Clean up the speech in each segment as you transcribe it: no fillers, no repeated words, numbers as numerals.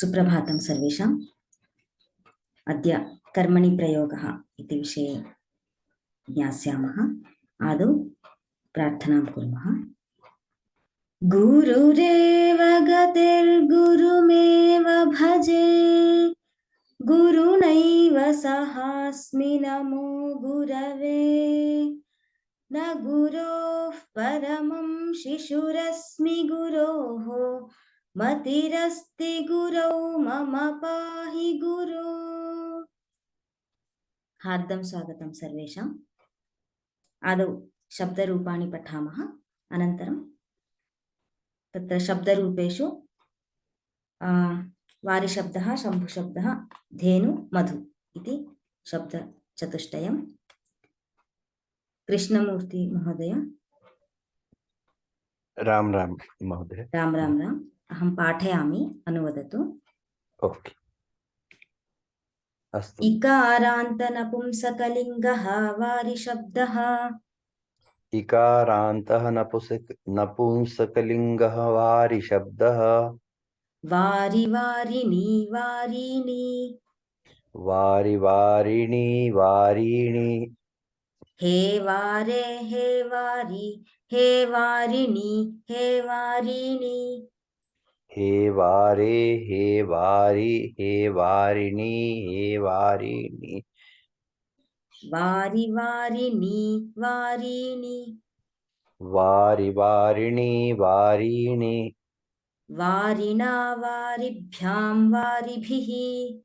सुप्रभातं सर्वेषाम्। अद्य कर्मणि प्रयोगः इति विषये ज्ञास्यामः। आदौ प्रार्थनां कुर्मः। गुरुरेव गतिर्गुरुमेव भजे, गुरुणैव सहास्मि नमो गुरवे। न गुरोः परमं शिशुरस्मि गुरोः, मतिरस्ति गुरौ मम पाहि गुरु। हार्दं स्वागतं सर्वेषाम्। आदौ शब्दरूपाणि पठामः, अनन्तरं तत्र शब्दरूपेषु वारिशब्दः, शम्भुशब्दः, धेनु, मधु इति शब्दचतुष्टयं। कृष्णमूर्ति महोदय। राम राम महोदय। राम राम राम। अहं पाठयामि, अनुवदतु। ओके, अस्तु। इकारान्त नपुंसकलिङ्गः वारिशब्दः। इकारान्तः नपुंसकलिङ्गः वारिशब्दः। वारि वारिणी वारिणी। वारि वारिणी वारिणी। हे वारे हे वारि, हे वारिणी हे वारिणी। हे वारे हे वारि हे वारिणी हे वारिणी। वारि वारिणी वारिणी। वारि वारिणी वारिणी। वारिणा वारिभ्यां वारिभिः।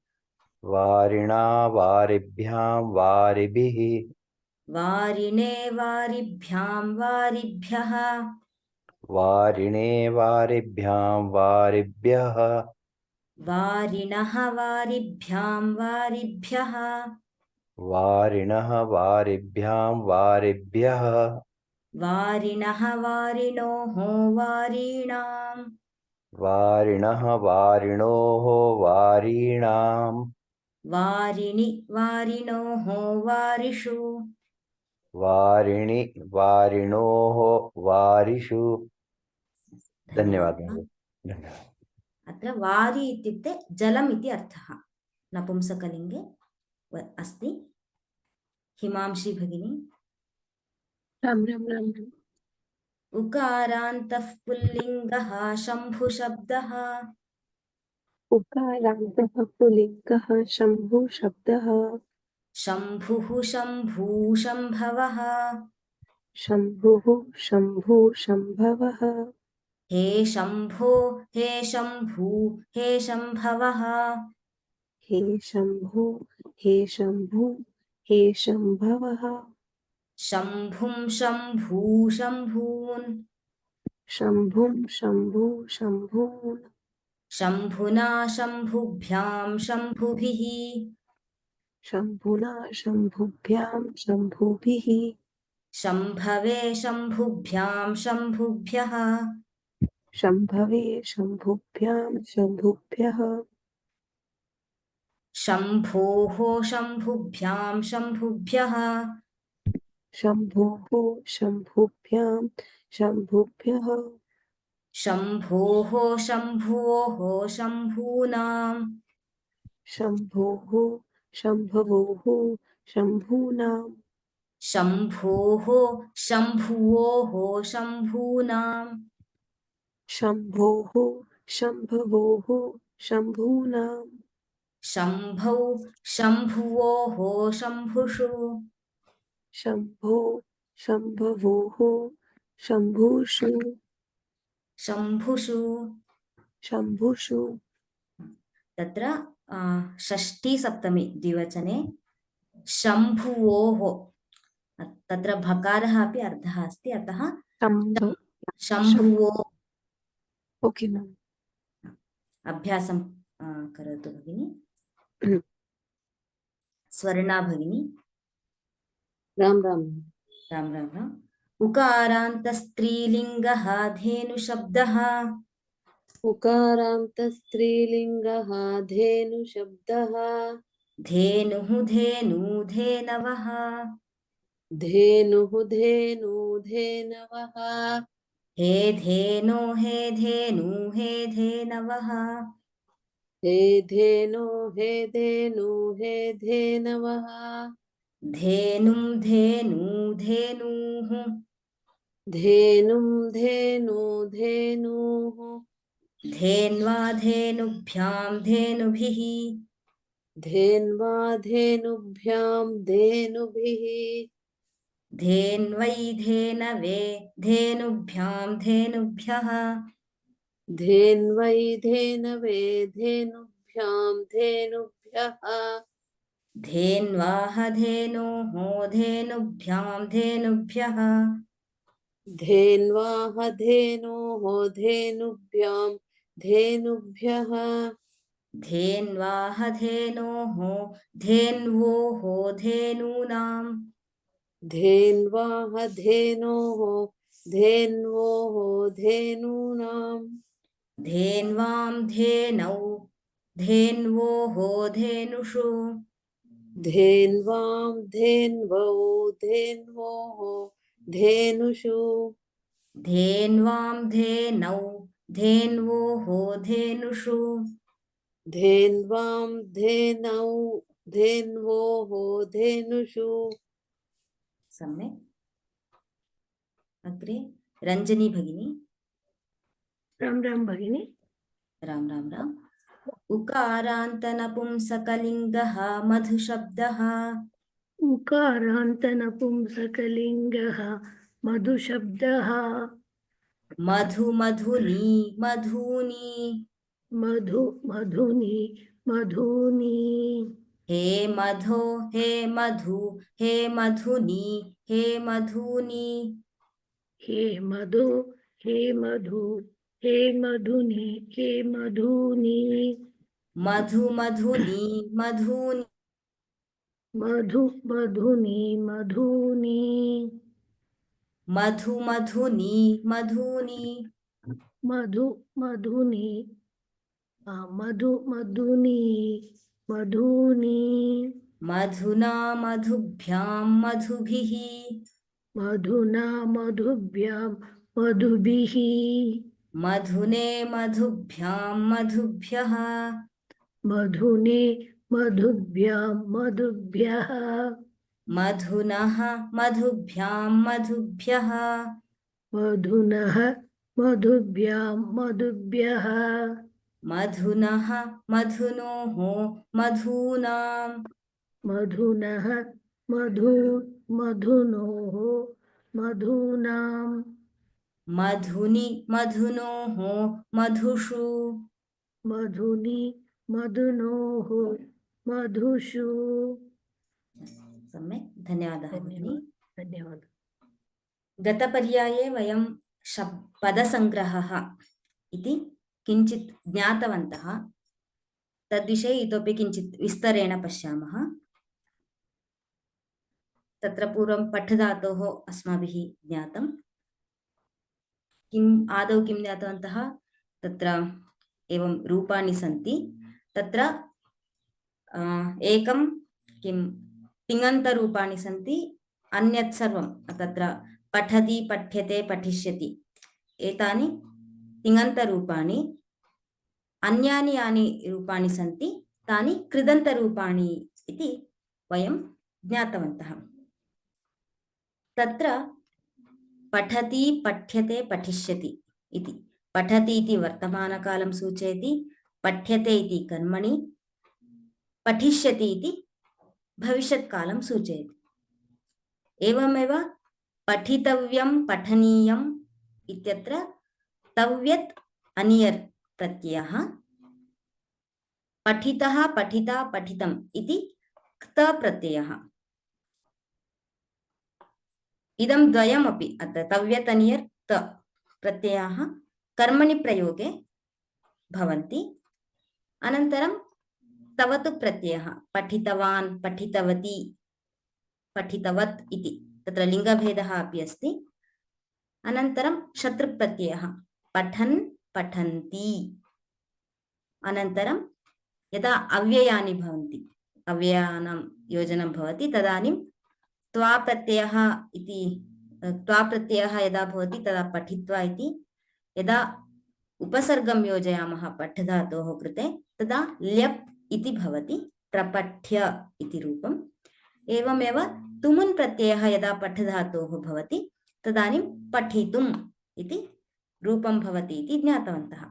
वारिणा वारिभ्यां वारिभिः। वारिणे वारिभ्यां वारिभ्यः। वारिणे वारिभ्यां वारिभ्यः। वारिणः वारिभ्यां वारिभ्यः। वारिणः वारिभ्यां वारिभ्यः। वारिणः वारिणोः वारीणाम्। वारिणः वारिणोः वारीणाम्। वारिणि वारिणोः वारिषु। वारिणि वारिणोः वारिषु। धन्यवादः। धन्यवादः। अत्र वारि इत्युक्ते जलम् इति अर्थः। नपुंसकलिङ्गे अस्ति। हिमांशी भगिनी। राम राम राम। उकारान्तः पुल्लिङ्गः शम्भुशब्दः। उकारान्तः पुल्लिङ्गः शम्भुशब्दः। शम्भुः शम्भू शम्भवः। शम्भुः शम्भू शम्भवः। हे शम्भो हे शम्भू हे शम्भवः। हे शम्भो हे शम्भू हे शम्भवः। शम्भुं शम्भू शम्भून्। शम्भुं शम्भू शम्भून्। शम्भुना शम्भुभ्यां शम्भुभिः। शम्भुना शम्भुभ्यां शम्भुभिः। शम्भवे शम्भुभ्यां शम्भुभ्यः। शम्भवे शम्भुभ्यां शम्भुभ्यः। शम्भोः शम्भुभ्यां शम्भुभ्यः। शम्भोः शम्भुभ्यां शम्भुभ्यः। शम्भोः शम्भोः शम्भूनाम्। शम्भोः शम्भवोः शम्भूनाम्। शम्भोः शम्भुवोः शम्भूनाम्। शम्भोः शम्भवोः शम्भूनाम्। शम्भौ शम्भुवोः शम्भुषु। शम्भो शम्भवोः शम्भुषु। शम्भुषु। शम्भुषु। तत्र षष्ठी सप्तमी द्विवचने शम्भुवोः, तत्र भकारः अपि अर्थः अस्ति, अतः शम्भुवो। Okay ma'am. अभ्यासं करोतु भगिनी। स्वर्णा भगिनी। राम राम। राम राम राम। उकारान्तस्त्रीलिङ्गः धेनुशब्दः। उकारान्तस्त्रीलिङ्गः धेनुशब्दः। धेनुः धेनु धेनवः। धेनुः धेनु धेनवः। हे धेनो हे धेनु हे धेनवः। हे धेनो हे धेनु हे धेनवः धेनुं धेनु धेनुः धेनुं धेनु धेनुः धेन्वा धेनुभ्यां धेनुभिः धेन्वा धेनुभ्यां धेनुभिः धेन्वै धेनवे धेनुभ्यां धेनुभ्यः धेन्वै धेनवे धेनुभ्यां धेनुभ्यः धेन्वाह धेनोः धेनुभ्यां धेनुभ्यः धेन्वाह धेनोः धेनुभ्यां धेनुभ्यः धेन्वाह धेनोः धेन्वोः धेनूनां धेन्वाह धेनोः धेन्वोः धेनूनां धेन्वां धेनौ धेन्वोः धेनुषु धेन्वां धेन्वौ धेन्वोः धेनुषु धेन्वां धेनौ धेन्वोः धेनुषु धेन्वां धेनौ धेन्वोः धेनुषु सम्यक्। अग्रे रञ्जनी भगिनी। राम राम भगिनी। राम राम राम। उकारान्तनपुंसकलिङ्गः मधुशब्दः उकारान्तनपुंसकलिङ्गः मधुशब्दः मधु मधुनी मधूनि मधु मधुनि मधुनि हे मधो हे मधु हे मधुनी हे मधूनि हे मधु हे मधु हे मधुनि हे मधुनि मधु मधुनी मधूनि मधु मधुनि मधुनि मधु मधुनी मधूनि मधु मधुनि मधु मधुनि मधुनि मधुना मधुभ्यां मधुभिः मधुना मधुभ्यां मधुभिः मधुने मधुभ्यां मधुभ्यः मधुने मधुभ्यां मधुभ्यः मधुनः मधुभ्यां मधुभ्यः मधुनः मधुभ्यां मधुभ्यः मधुनः मधुनोः मधूनां मधुनः मधुनोः मधूनां मधुनि मधुनोः मधुषु मधुनि मधुनोः मधुषु। सम्यक्। धन्यवादः भगिनी। धन्यवादः। गतपर्याये वयं पदसङ्ग्रहः इति किञ्चित् ज्ञातवन्तः। तद्विषये इतोपि किञ्चित् विस्तरेण पश्यामः। तत्र पूर्वं पठधातोः अस्माभिः ज्ञातं। आदौ किं ज्ञातवन्तः? तत्र एवं रूपाणि सन्ति। तत्र एकं किं तिङन्तरूपाणि सन्ति, अन्यत् सर्वं तत्र पठति पठ्यते पठिष्यति एतानि तिङन्तरूपाणि। अन्यानि यानि रूपाणि सन्ति तानि कृदन्तरूपाणि इति वयं ज्ञातवन्तः। तत्र पठति पठ्यते पठिष्यति इति। पठति इति वर्तमानकालं सूचयति, पठ्यते इति कर्मणि, पठिष्यति इति भविष्यत्कालं सूचयति। एवमेव पठितव्यं पठनीयम् इत्यत्र तव्यत् अनियर् प्रत्ययः, पठितः पठिता पठितम् इति क्त प्रत्ययः। इदं द्वयमपि अत्र तव्यत् अनियर् त प्रत्ययाः कर्मणि प्रयोगे भवन्ति। अनन्तरं तवतु प्रत्ययः पठितवान् पठितवती पठितवत् इति, तत्र लिङ्गभेदः अपि अस्ति। अनन्तरं शत्रुप्रत्ययः पठन् पठन्ति। अनन्तरं यदा अव्ययानि भवन्ति, अव्ययानां योजनं भवति, तदानीं त्वा प्रत्ययः यदा भवति तदा पठित्वा इति, यदा उपसर्गं योजयामः पठ धातोः कृते तदा ल्यप् इति भवति, प्रपठ्य इति रूपम्। एवमेव तुमुन् प्रत्ययः यदा पठ धातोः भवति तदानीं पठितुम् इति रूपं भवति इति ज्ञातवन्तः।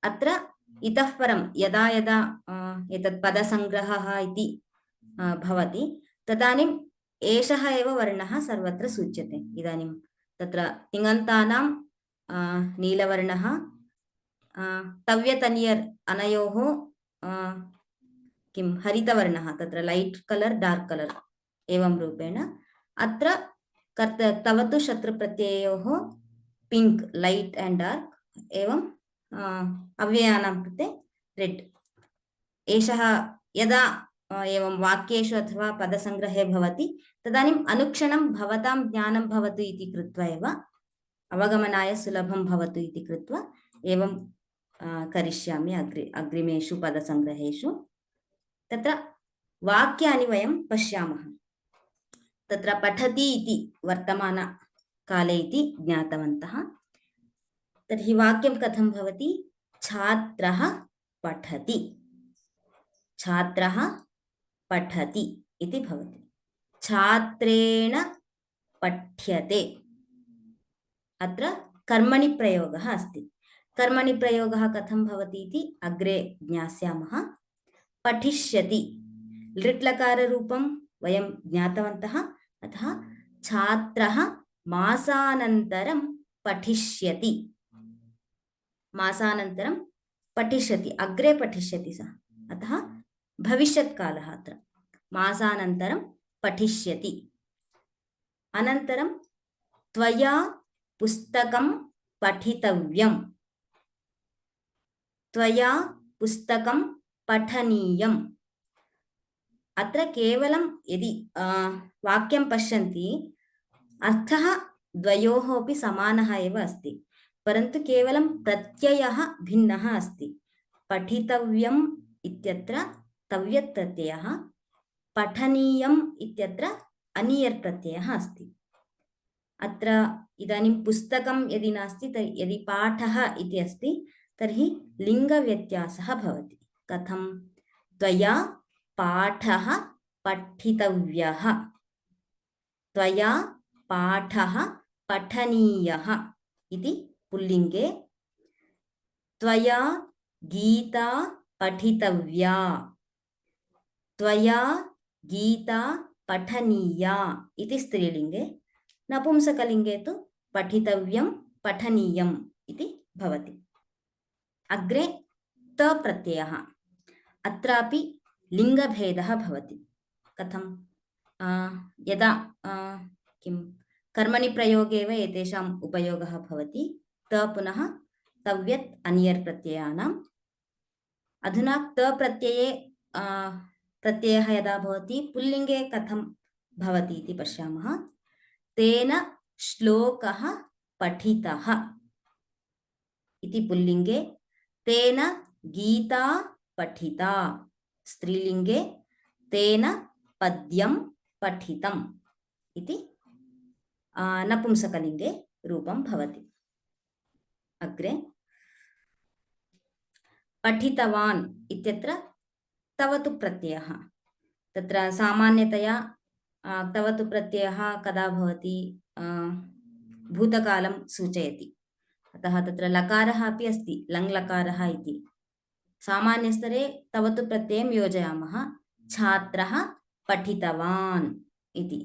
अत्र इतः परं यदा यदा एतत् पदसङ्ग्रहः इति भवति तदानीम् एषः एव वर्णः सर्वत्र सूच्यते। इदानीं तत्र तिङन्तानां नीलवर्णः, तव्यतनियर् अनयोः किं हरितवर्णः, तत्र लैट् कलर् डार्क् कलर् एवं रूपेण अत्र तवतु शत्रुप्रत्ययोः पिङ्क् लैट् एण्ड् डार्क्, एवं अव्ययानां कृते रेड्। एषः यदा एवं वाक्येषु अथवा पदसङ्ग्रहे भवति तदानीम् अनुक्षणं भवतां ज्ञानं भवतु इति कृत्वा एव, अवगमनाय सुलभं भवतु इति कृत्वा एवं करिष्यामि अग्रिमेषु पदसङ्ग्रहेषु। तत्र वाक्यानि वयं पश्यामः। तत्र पठति इति वर्तमानकाले इति ज्ञातवन्तः। तर्हि वाक्यं कथं भवति? छात्रः पठति, छात्रः पठति इति भवति। छात्रेण पठ्यते, अत्र कर्मणि प्रयोगः अस्ति। कर्मणि प्रयोगः कथं भवति इति अग्रे ज्ञास्यामः। पठिष्यति लृट्लकाररूपं वयं ज्ञातवन्तः, अतः छात्रः मासानन्तरं पठिष्यति, मासानन्तरं पठिष्यति, अग्रे पठिष्यति सः, अतः भविष्यत्कालः अत्र मासानन्तरं पठिष्यति। अनन्तरं त्वया पुस्तकं पठितव्यं, त्वया पुस्तकं पठनीयम्। अत्र केवलं यदि वाक्यं पश्यन्ति अर्थः द्वयोः अपि समानः एव अस्ति, परन्तु केवलं प्रत्ययः भिन्नः अस्ति। पठितव्यम् इत्यत्र तव्यत् प्रत्ययः, पठनीयम् इत्यत्र अनियर् प्रत्ययः अस्ति। अत्र इदानीं पुस्तकं यदि नास्ति, यदि पाठः इति अस्ति तर्हि लिङ्गव्यत्यासः भवति। कथं? त्वया पाठः पठितव्यः, त्वया पाठः पठनीयः इति पुल्लिङ्गे, त्वया गीता पठितव्या, त्वया गीता पठनीया इति स्त्रीलिङ्गे। नपुंसकलिङ्गे तु पठितव्यं पठनीयम् इति भवति। अग्रे त प्रत्ययः, अत्रापि लिङ्गभेदः भवति। कथं? यदा किं कर्मणि प्रयोगे एव एतेषाम् उपयोगः भवति। त पुनः तव्यत् अनियर् प्रत्ययानाम्। अधुना त प्रत्यये प्रत्ययः यदा भवति पुल्लिङ्गे कथं भवति इति पश्यामः। तेन श्लोकः पठितः इति पुल्लिङ्गे, तेन गीता पठिता स्त्रीलिङ्गे, तेन पद्यं पठितम् इति नपुंसकलिङ्गे रूपं भवति। अग्रे पठितवान् इत्यत्र तवतु प्रत्ययः। तत्र सामान्यतया तवतु प्रत्ययः कदा भवति? भूतकालं सूचयति, अतः तत्र लकारः अपि अस्ति, लङ्लकारः इति। सामान्यस्तरे तवतु प्रत्ययं योजयामः। छात्रः पठितवान् इति।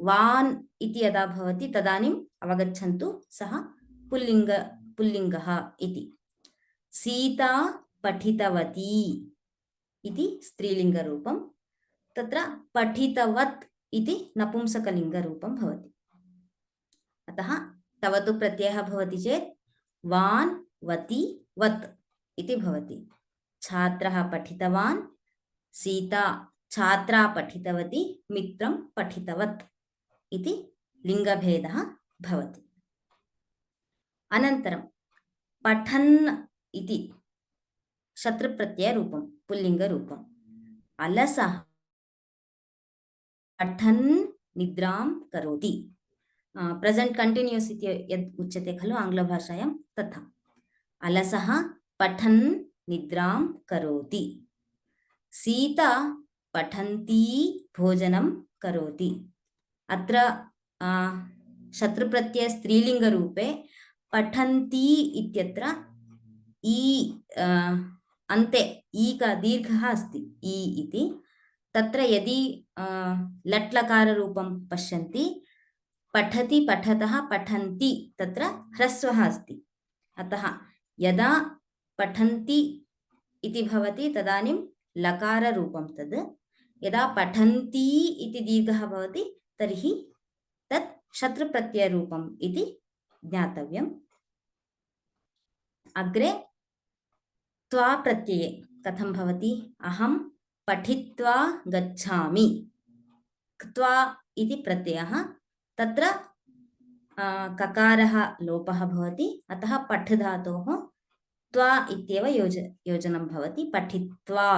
वान् इति यदा भवति तदानीम् अवगच्छन्तु सः पुल्लिङ्गः इति। सीता पठितवती इति स्त्रीलिङ्गरूपं, तत्र पठितवत् इति नपुंसकलिङ्गरूपं भवति। अतः तवतु प्रत्ययः भवति चेत् वान् वति वत् इति भवति। छात्रः पठितवान्, सीता छात्रा पठितवती, मित्रं पठितवत् इति लिङ्गभेदः भवति। अनन्तरं पठन् इति शत्रुप्रत्ययरूपं पुल्लिङ्गरूपम्। अलसः पठन् निद्रां करोति, प्रेजेंट कंटिन्यूस इति यद् उच्यते खलु आङ्ग्लभाषायां तथा। अलसः पठन् निद्रां करोति। सीता पठन्ती भोजनं करोति। अत्र शत्रुप्रत्यय स्त्रीलिङ्गरूपे पठन्ती इत्यत्र ई अन्ते ई का दीर्घः अस्ति ई इति। तत्र यदि लट् लकाररूपं पश्यन्ति पठति पठतः पठन्ति तत्र ह्रस्वः अस्ति। अतः यदा पठन्ति इति भवति तदानीं लकाररूपं तद्, यदा पठन्ति इति दीर्घः भवति तर्हि तत् शत्रुप्रत्ययरूपम् इति ज्ञातव्यम्। अग्रे त्वा प्रत्यये कथं भवति? अहं पठित्वा गच्छामि। त्वा इति प्रत्ययः, तत्र ककारः लोपः भवति, अतः पठ् धातोः त्वा इत्येव योजनं भवति, पठित्वा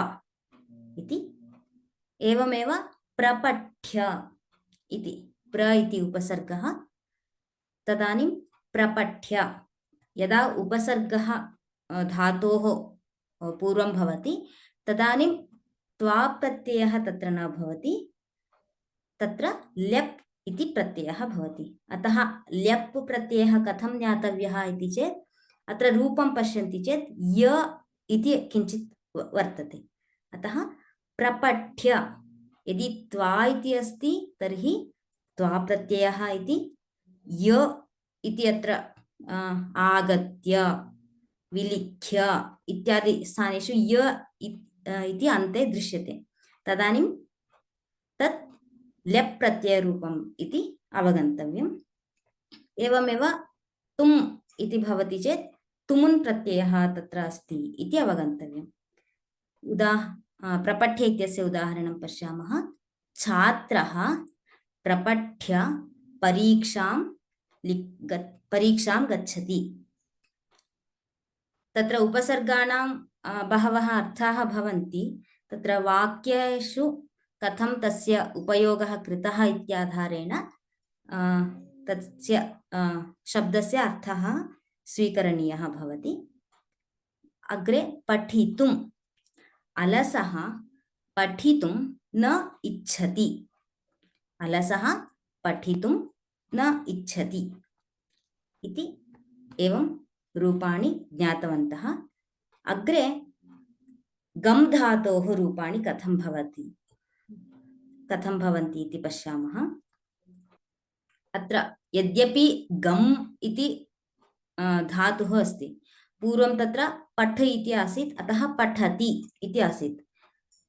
इति। एवमेव प्रपठ्य इति, प्र इति उपसर्गः, तदानीं प्रपठ्य। यदा उपसर्गः धातोः पूर्वं भवति तदानीं त्वा प्रत्ययः तत्र न भवति, तत्र ल्यप् इति प्रत्ययः भवति। अतः ल्यप् प्रत्ययः कथं ज्ञातव्यः इति चेत् अत्र रूपं पश्यन्ति चेत् य इति किञ्चित् वर्तते। अतः प्रपठ्य, यदि त्वा इति अस्ति तर्हि त्वा प्रत्ययः इति, य इति अत्र आगत्य विलिख्य इत्यादि स्थानेषु य इति अन्ते दृश्यते, तदानीं तत् ल्यप् प्रत्ययरूपम् इति अवगन्तव्यम्। एवमेव तुम् इति भवति चेत् तुमुन् प्रत्ययः तत्र अस्ति इति अवगन्तव्यम्। प्रपठ्य इत्यस्य उदाहरणं पश्यामः। छात्रः प्रपठ्य परीक्षां गच्छति। तत्र उपसर्गाणां बहवः अर्थाः भवन्ति, तत्र वाक्येषु कथं तस्य उपयोगः कृतः इत्याधारेण तस्य शब्दस्य अर्थः स्वीकरणीयः भवति। अग्रे पठितुम्, अलसः पठितुं न इच्छति। अलसः पठितुं न इच्छति इति एवं रूपाणि ज्ञातवन्तः। अग्रे गम् धातोः रूपाणि कथं भवन्ति इति पश्यामः। अत्र यद्यपि गम् इति धातुः अस्ति, पूर्वं तत्र पठ इति आसीत्, अतः पठति इति आसीत्,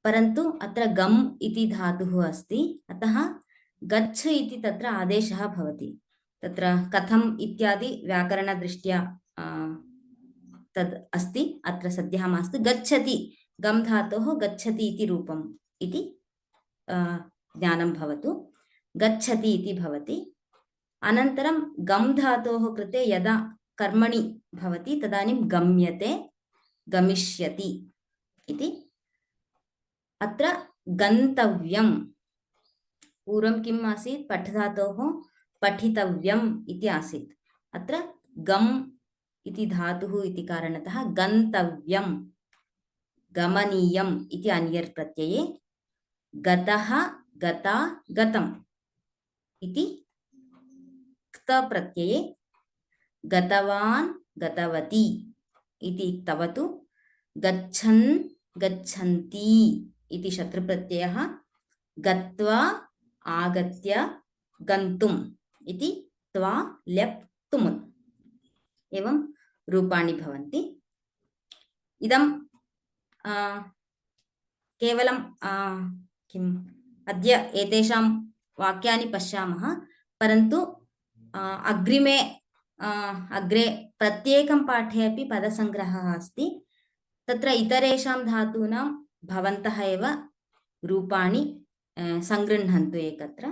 परन्तु अत्र गम् इति धातुः अस्ति, अतः गच्छ इति तत्र आदेशः भवति। तत्र कथम् इत्यादि व्याकरणदृष्ट्या तद् अस्ति, अत्र सद्यः मास्तु। गच्छति, गम् धातोः गच्छति इति रूपम् इति ज्ञानं भवतु। गच्छति इति भवति। अनन्तरं गम् धातोः कृते यदा कर्मणि भवति तदानीं गम्यते, गमिष्यति इति। अत्र गन्तव्यं, पूर्वं किम् आसीत्? पठ् धातोः पठितव्यम् इति आसीत्, अत्र गम् इति धातुः इति कारणतः गन्तव्यं, गमनीयम् इति अन्यर् प्रत्यये, गतः गता गतम् इति क्त प्रत्यये, गतवान् गतवती इति तवतु, गच्छन् गच्छन्ति इति शत्रुप्रत्ययः, गत्वा आगत्य गन्तुम् इति त्वा ल्यप् तुमुन्, एवं रूपाणि भवन्ति। इदं केवलं किम् अद्य एतेषां वाक्यानि पश्यामः, परन्तु अग्रे प्रत्येकं पाठे अपि पदसङ्ग्रहः अस्ति। तत्र इतरेषां धातूनां भवन्तः एव रूपाणि सङ्गृह्णन्तु एकत्र।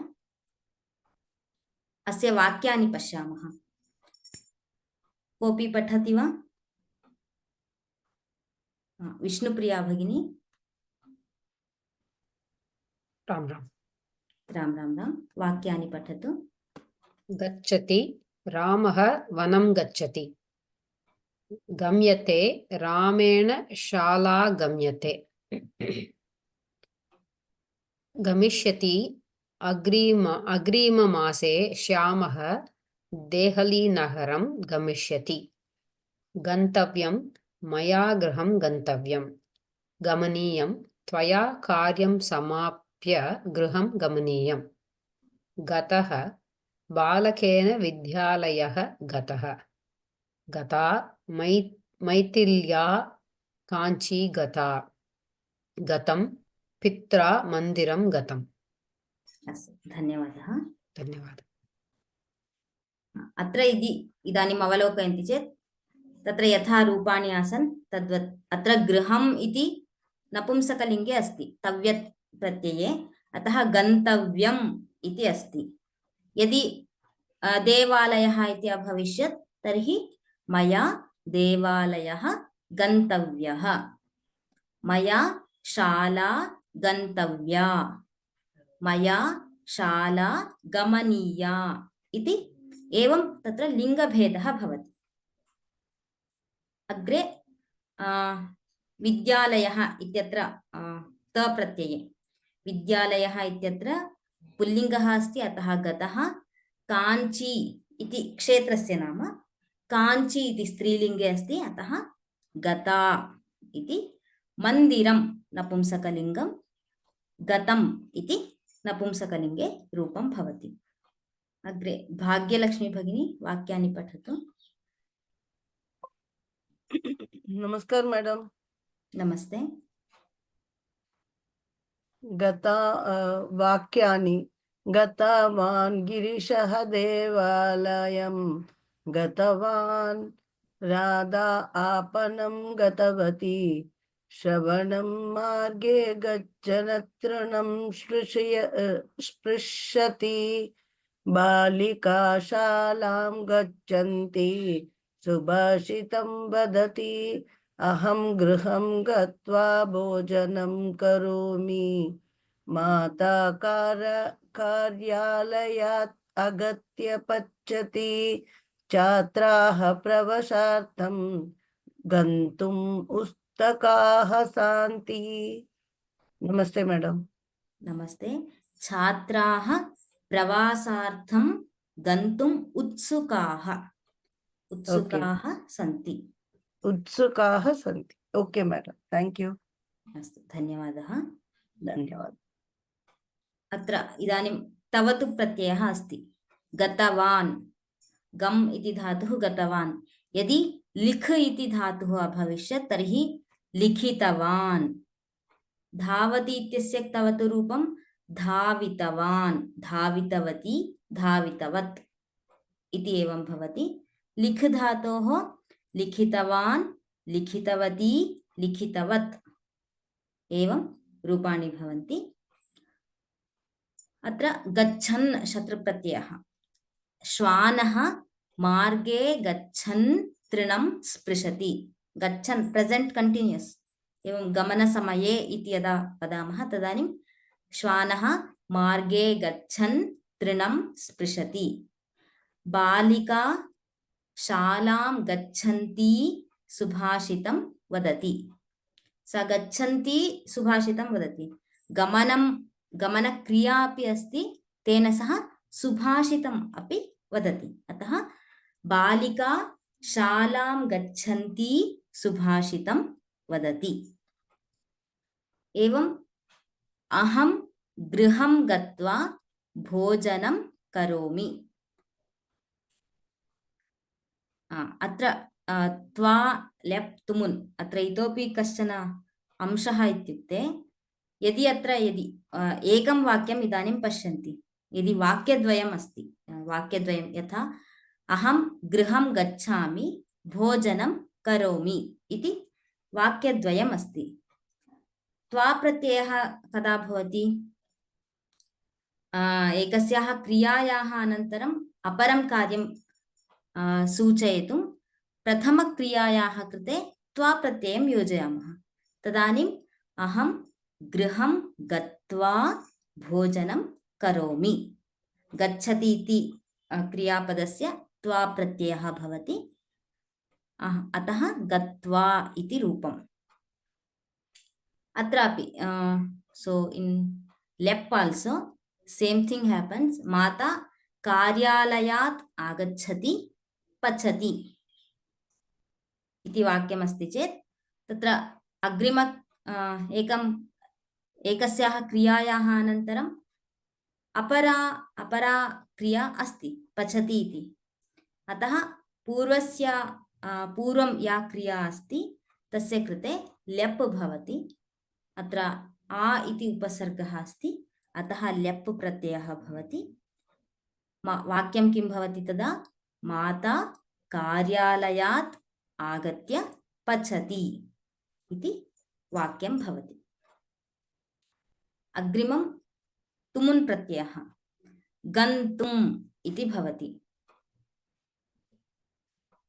अस्य वाक्यानि पश्यामः। कोऽपि पठति वा? विष्णुप्रिया भगिनी। राम राम। राम राम राम। वाक्यानि पठतु। गच्छति रामः वनं गच्छति गम्यते रामेण शाला गम्यते गमिष्यति अग्रिममासे श्यामः देहलीनगरं गमिष्यति गन्तव्यं मया गृहं गन्तव्यं गमनीयं त्वया कार्यं समाप्य गृहं गमनीयम् गतः बालकेन विद्यालयः गतः गता मैथिल्या काञ्ची गता गतं पित्रा मन्दिरं गतम् अस्तु, धन्यवादः। धन्यवादः। अत्र इदानीम् अवलोकयन्ति चेत् तत्र यथा रूपाणि आसन् तद्वत् अत्र गृहम् इति नपुंसकलिङ्गे अस्ति तव्यत् प्रत्यये, अतः गन्तव्यम् इति अस्ति। यदि देवालयः इति अभविष्यत् तर्हि मया देवालयः गन्तव्यः, मया शाला गन्तव्या, मया शाला गमनीया इति एवं तत्र लिङ्गभेदः भवति। अग्रे विद्यालयः इत्यत्र तप्रत्यये, विद्यालयः इत्यत्र पुल्लिङ्गः अस्ति अतः गतः, काञ्ची इति क्षेत्रस्य नाम, काञ्ची इति स्त्रीलिङ्गे अस्ति अतः गता इति, मन्दिरं नपुंसकलिङ्गं, गतम् इति नपुंसकलिङ्गे रूपं भवति। अग्रे भाग्यलक्ष्मी भगिनी वाक्यानि पठतु। नमस्कार मैडम। नमस्ते। गता वाक्यानि गतवान् गिरीशः देवालयं गतवान् राधा आपणं गतवती श्रवणं मार्गे गच्छन् तृणं स्पृशति बालिका शालां गच्छन्ति सुभाषितं वदति अहं गृहं गत्वा भोजनं करोमि माता कार्यालयात् आगत्य पच्यति छात्राः प्रवासार्थं गन्तुम् उत्सुकाः सन्ति। नमस्ते मैडम। नमस्ते। छात्राः प्रवासार्थं गन्तुम् उत्सुकाः सन्ति। उत्सुकाः सन्ति। Okay madam, thank you. अस्तु, धन्यवादः। धन्यवादः। अत्र इदानीं तवतु प्रत्ययः अस्ति। गतवान्, गम् इति धातुः गतवान्। यदि लिख इति धातुः अभविष्यत् तर्हि लिखितवान्। धावति इत्यस्य तवतु रूपं धावितवान्, धावितवती, धावितवत् इति एवं भवति। लिख धातोः लिखितवान्, लिखितवती, लिखितवत् एवं रूपाणि भवन्ति। अत्र गच्छन् शत्रुप्रत्ययः। श्वानः मार्गे गच्छन् तृणं स्पृशति। गच्छन् प्रेजेंट कंटिन्यूअस, एवं गमनसमये इति यदा वदामः तदानीं श्वानः मार्गे गच्छन् तृणं स्पृशति। बालिका शालां गच्छन्ती सुभाषितं वदति। सा गच्छन्ती सुभाषितं वदति। गमनक्रिया अपि अस्ति, तेन सह सुभाषितम् अपि वदति। अतः बालिका शालां गच्छन्ती सुभाषितं वदति। एवं अहं गृहं गत्वा भोजनं करोमि। अत्र त्वा लेप् तुमुन्, अत्र इतोपि कश्चन अंशः इत्युक्ते यदि एकं वाक्यम् इदानीं पश्यन्ति, यदि वाक्यद्वयम् अस्ति, वाक्यद्वयं यथा अहं गृहं गच्छामि भोजनं करोमि इति वाक्यद्वयम् अस्ति। त्वा प्रत्ययः कदा भवति? एकस्याः क्रियायाः अनन्तरम् अपरं कार्यं सूचयितुं प्रथमक्रियायाः कृते त्वा प्रत्ययं योजयामः। तदानीम् अहं गृहं गत्वा भोजनं करोमि। गच्छति इति क्रियापदस्य त्वा प्रत्ययः भवति, अतः गत्वा इति रूपम्। अत्रापि so in lep also same thing happens. माता कार्यालयात् आगच्छति पचति इति वाक्यमस्ति चेत् तत्र अग्रिम एकस्याः क्रियायाः अनन्तरम् अपरा क्रिया अस्ति पचति इति। अतः पूर्वं या क्रिया अस्ति तस्य कृते ल्यप् भवति। अत्र आ इति उपसर्गः अस्ति, अतः ल्यप् प्रत्ययः भवति। वाक्यं किं भवति तदा? माता कार्यालयात् आगत्य पचति इति वाक्यं भवति। अग्रिमं तुमुन् प्रत्ययः गन्तुम् इति भवति।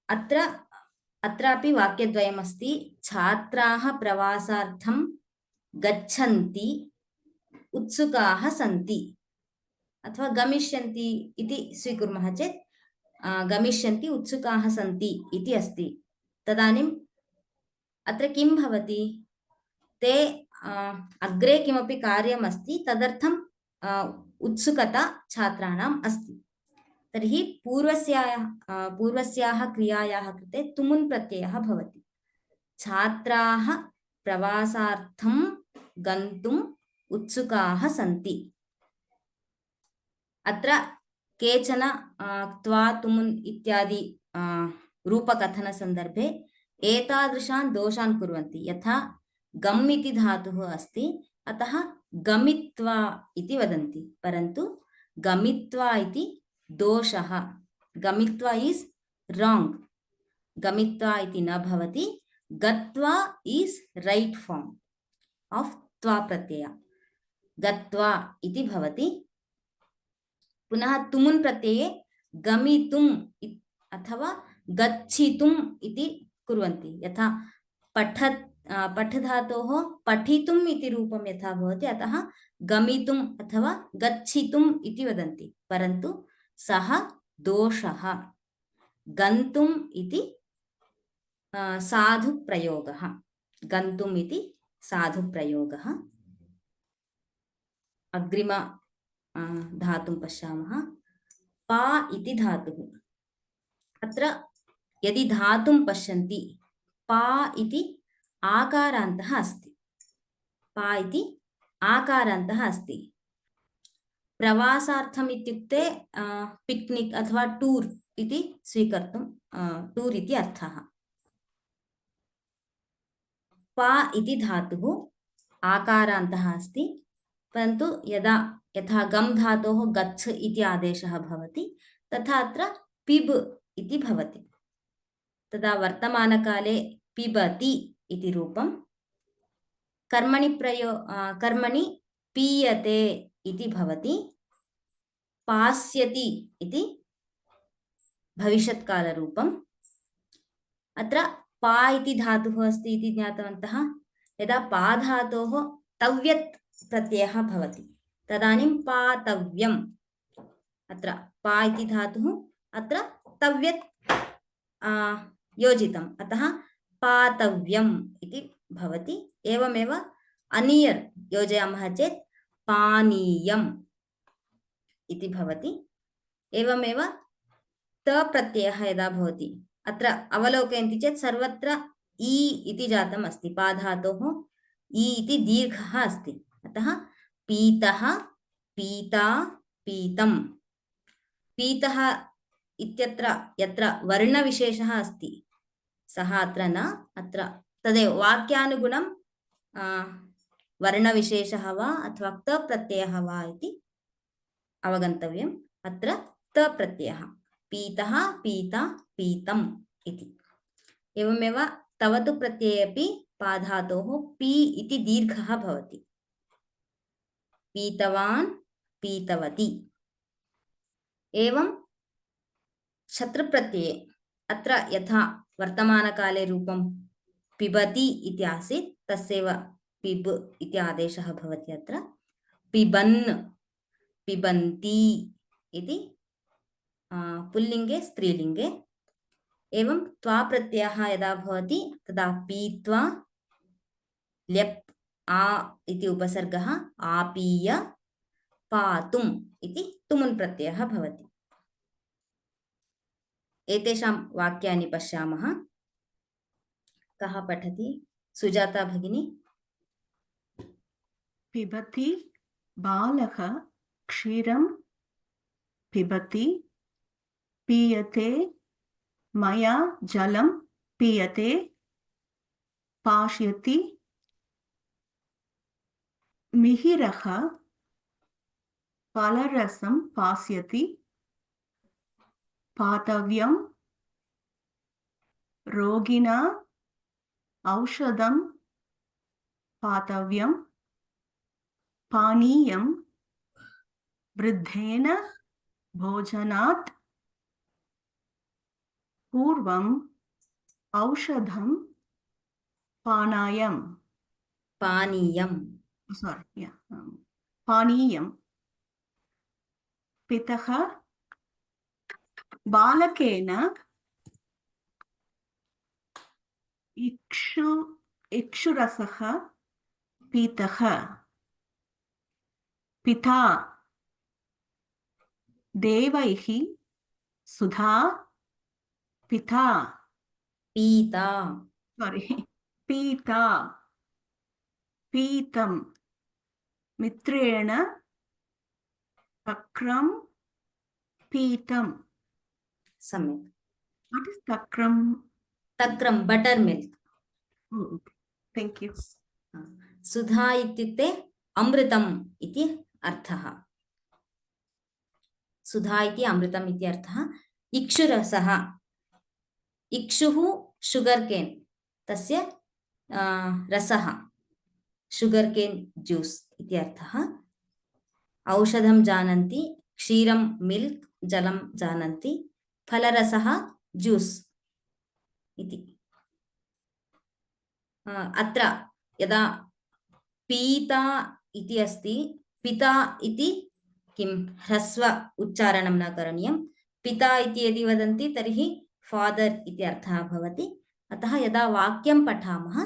अत्रापि वाक्यद्वयमस्ति। छात्राः प्रवासार्थं गच्छन्ति उत्सुकाः सन्ति, अथवा गमिष्यन्ति इति स्वीकुर्मः चेत् गमिष्यन्ति उत्सुकाः सन्ति इति अस्ति। तदानीम् अत्र किं भवति? ते अग्रे किमपि कार्यम् अस्ति, तदर्थं उत्सुकता छात्राणाम् अस्ति। तर्हि पूर्वस्याः क्रियायाः कृते तुमुन् प्रत्ययः भवति। छात्राः प्रवासार्थं गन्तुम् उत्सुकाः सन्ति। अत्र केचन त्वा तुमुन् इत्यादि रूपकथनसन्दर्भे एतादृशान् दोषान् कुर्वन्ति। यथा गम् इति धातुः अस्ति, अतः गमित्वा इति वदन्ति, परन्तु गमित्वा इति दोषः। गमित्वा इस् राङ्ग्, गमित्वा इति न भवति। गत्वा इस् रैट् फार्म् आफ् त्वा प्रत्यय, गत्वा इति भवति। पुनः तुमुन् प्रत्यये गमितुम् अथवा गच्छितुम् इति कुर्वन्ति। यथा पठ धातोः पठितुम् इति रूपं यथा भवति, अतः गमितुम् अथवा गच्छितुम् इति वदन्ति, परन्तु सः दोषः। गन्तुम् इति साधुप्रयोगः, गन्तुम् इति साधुप्रयोगः। अग्रिम धातुं पश्यामः। पा इति धातुः। अत्र यदि धातुं पश्यन्ति, पा इति आकारान्तः अस्ति। पा इति आकारान्तः अस्ति। प्रवासार्थम् इत्युक्ते पिक्निक् अथवा टूर् इति स्वीकर्तुं, टूर् इति अर्थः। पा इति धातुः आकारान्तः अस्ति, परन्तु यथा गम् धातोः गच्छ इति आदेशः भवति, तथा अत्र पिब इति भवति। तदा वर्तमानकाले पिबति इति रूपं। कर्मणि पीयते इति भवति। पास्यति इति भविष्यत्कालरूपम्। अत्र पा इति धातुः अस्ति इति ज्ञातवन्तः। यदा पा धातोः तव्यत् प्रत्ययः भवति, तदानीं पातव्यम्। अत्र पा इति धातुः अत्र तव्यत् योजितम्, अतः पातव्यम् इति भवति। एवमेव अनियर् योजयामः चेत् पानीयम् इति भवति। एवमेव त प्रत्ययः यदा भवति, अत्र अवलोकयन्ति चेत् सर्वत्र इ इति जातम् अस्ति। पाधातोः इ इति दीर्घः अस्ति, अतः पीतः, पीता, पीतम्। पीतः इत्यत्र यत्र वर्णविशेषः अस्ति, सः अत्र न, अत्र तदेव वाक्यानुगुणं वर्णविशेषः वा अथवा त प्रत्ययः वा इति अवगन्तव्यम्। अत्र त प्रत्ययः पीतः, पीता, पीतम् इति। एवमेव तवतु प्रत्यये अपि पाधातोः पी इति दीर्घः भवति। पीतवान्, पीतवती। एवं शत्रुप्रत्यये अत्र यथा वर्तमानकाले रूपं पिबति इति आसीत्, तस्यैव पिब इति आदेशः भवति। अत्र पिबन्, पिबन्ति इति पुल्लिङ्गे स्त्रीलिङ्गे। एवं त्वा प्रत्ययः यदा भवति तदा पीत्वा ल्यप् आ इति उपसर्गः आपीय पातुम् इति तुमुन् प्रत्ययः भवति। एतेषां वाक्यानि पश्यामः। कः पठति? सुजाता भगिनी। पिबति बालः क्षीरं पिबति पीयते मया जलं पीयते पाश्यति मिहिरः फलरसं पास्यति पातव्यं रोगिणा औषधं पातव्यं पानीयं वृद्धेन भोजनात् पूर्वम् औषधं पानीयं पितः बालकेन इक्षुरसः पीतः पिता देवैः सुधा पिता पीता पीता पीतं मित्रेण तक्रं पीतं। सम्यक्। What is तक्रं? तक्रं बटर् मिल्क्। Thank you. सुधा इत्युक्ते अमृतम् इति अर्थः। सुधा इति अमृतम् इति अर्थः। इक्षुरसः, इक्षुः शुगर् केन्, तस्य रसः शुगर् केन् ज्यूस् इति अर्थः। औषधं जानन्ति, क्षीरं मिल्क्, जलं जानन्ति, फलरसः ज्यूस् इति। अत्र यदा पीता इति अस्ति, पिता इति किं ह्रस्व उच्चारणं न करणीयं। पिता इति यदि वदन्ति तर्हि फादर् इति अर्थः भवति। अतः यदा वाक्यं पठामः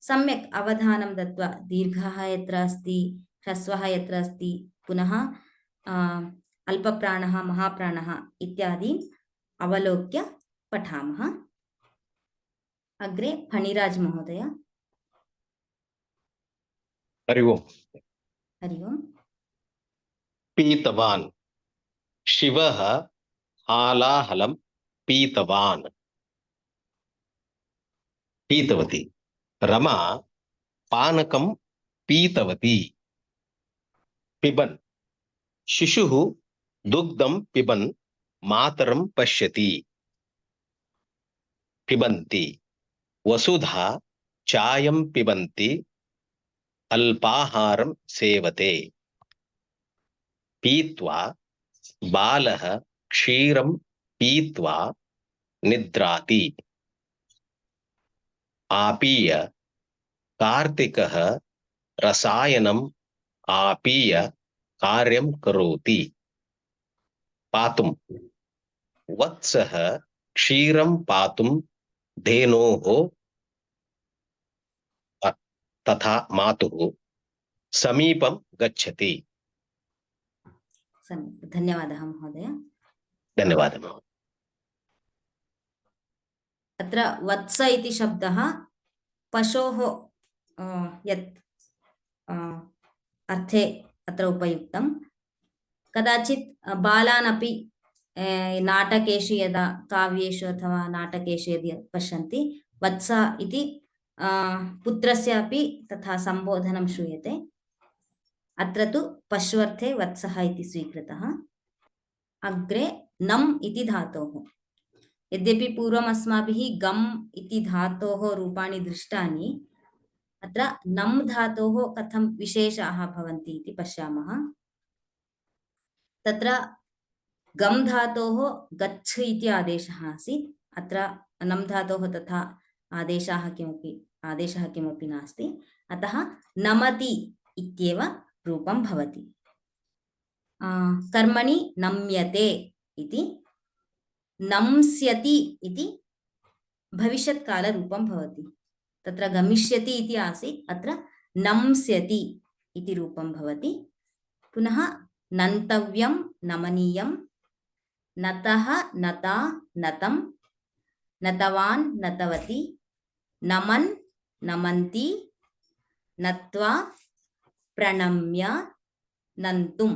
सम्यक् अवधानं दत्वा दीर्घः यत्र अस्ति, ह्रस्वः यत्र अस्ति, पुनः अल्पप्राणः महाप्राणः इत्यादि अवलोक्य पठामः। अग्रे फणिराज महोदय। हरि ओम्। हरि ओम्। पीतवान् शिवः हालाहलं पीतवान्। पीतवती रमा पानकं पीतवती। पिबन् शिशुः दुग्धं पिबन् मातरं पश्यति। पिबन्ति वसुधा चायं पिबन्ति अल्पाहारं सेवते। पीत्वा बालः क्षीरं पीत्वा निद्राति। आपीय कार्तिकः रसायनम् आपीय कार्यं करोति। पातुं वत्सः क्षीरं पातुं धेनोः तथा मातुः समीपं गच्छति। धन्यवादः महोदय। धन्यवादः महोदय। अत्र वत्स इति शब्दः पशोः यत् अर्थे अत्र उपयुक्तं। कदाचित् बालान् अपि नाटकेषु यदा काव्येषु अथवा नाटकेषु यदि पश्यन्ति वत्स इति पुत्रस्य अपि तथा सम्बोधनं श्रूयते। अत्र तु पश्वर्थे वत्सः इति स्वीकृतः। अग्रे नम् इति धातोः। यद्यपि पूर्वम् अस्माभिः गम् इति धातोः रूपाणि दृष्टानि, अत्र नम् धातोः कथं विशेषाः भवन्ति इति पश्यामः। तत्र गम् धातोः गच्छ इति आदेशः आसीत्। अत्र नम् धातोः तथा आदेशः किमपि नास्ति। अतः नमति इत्येव रूपं भवति। कर्मणि नम्यते इति नंस्यति इति भविष्यत्कालरूपं भवति। तत्र गमिष्यति इति आसीत्, अत्र नंस्यति इति रूपं भवति। पुनः नन्तव्यं, नमनीयं, नतः, नता, नतं, नतवान्, नतवती, नमन्, नमन्ति, नत्वा, प्रणम्य, नन्तुं।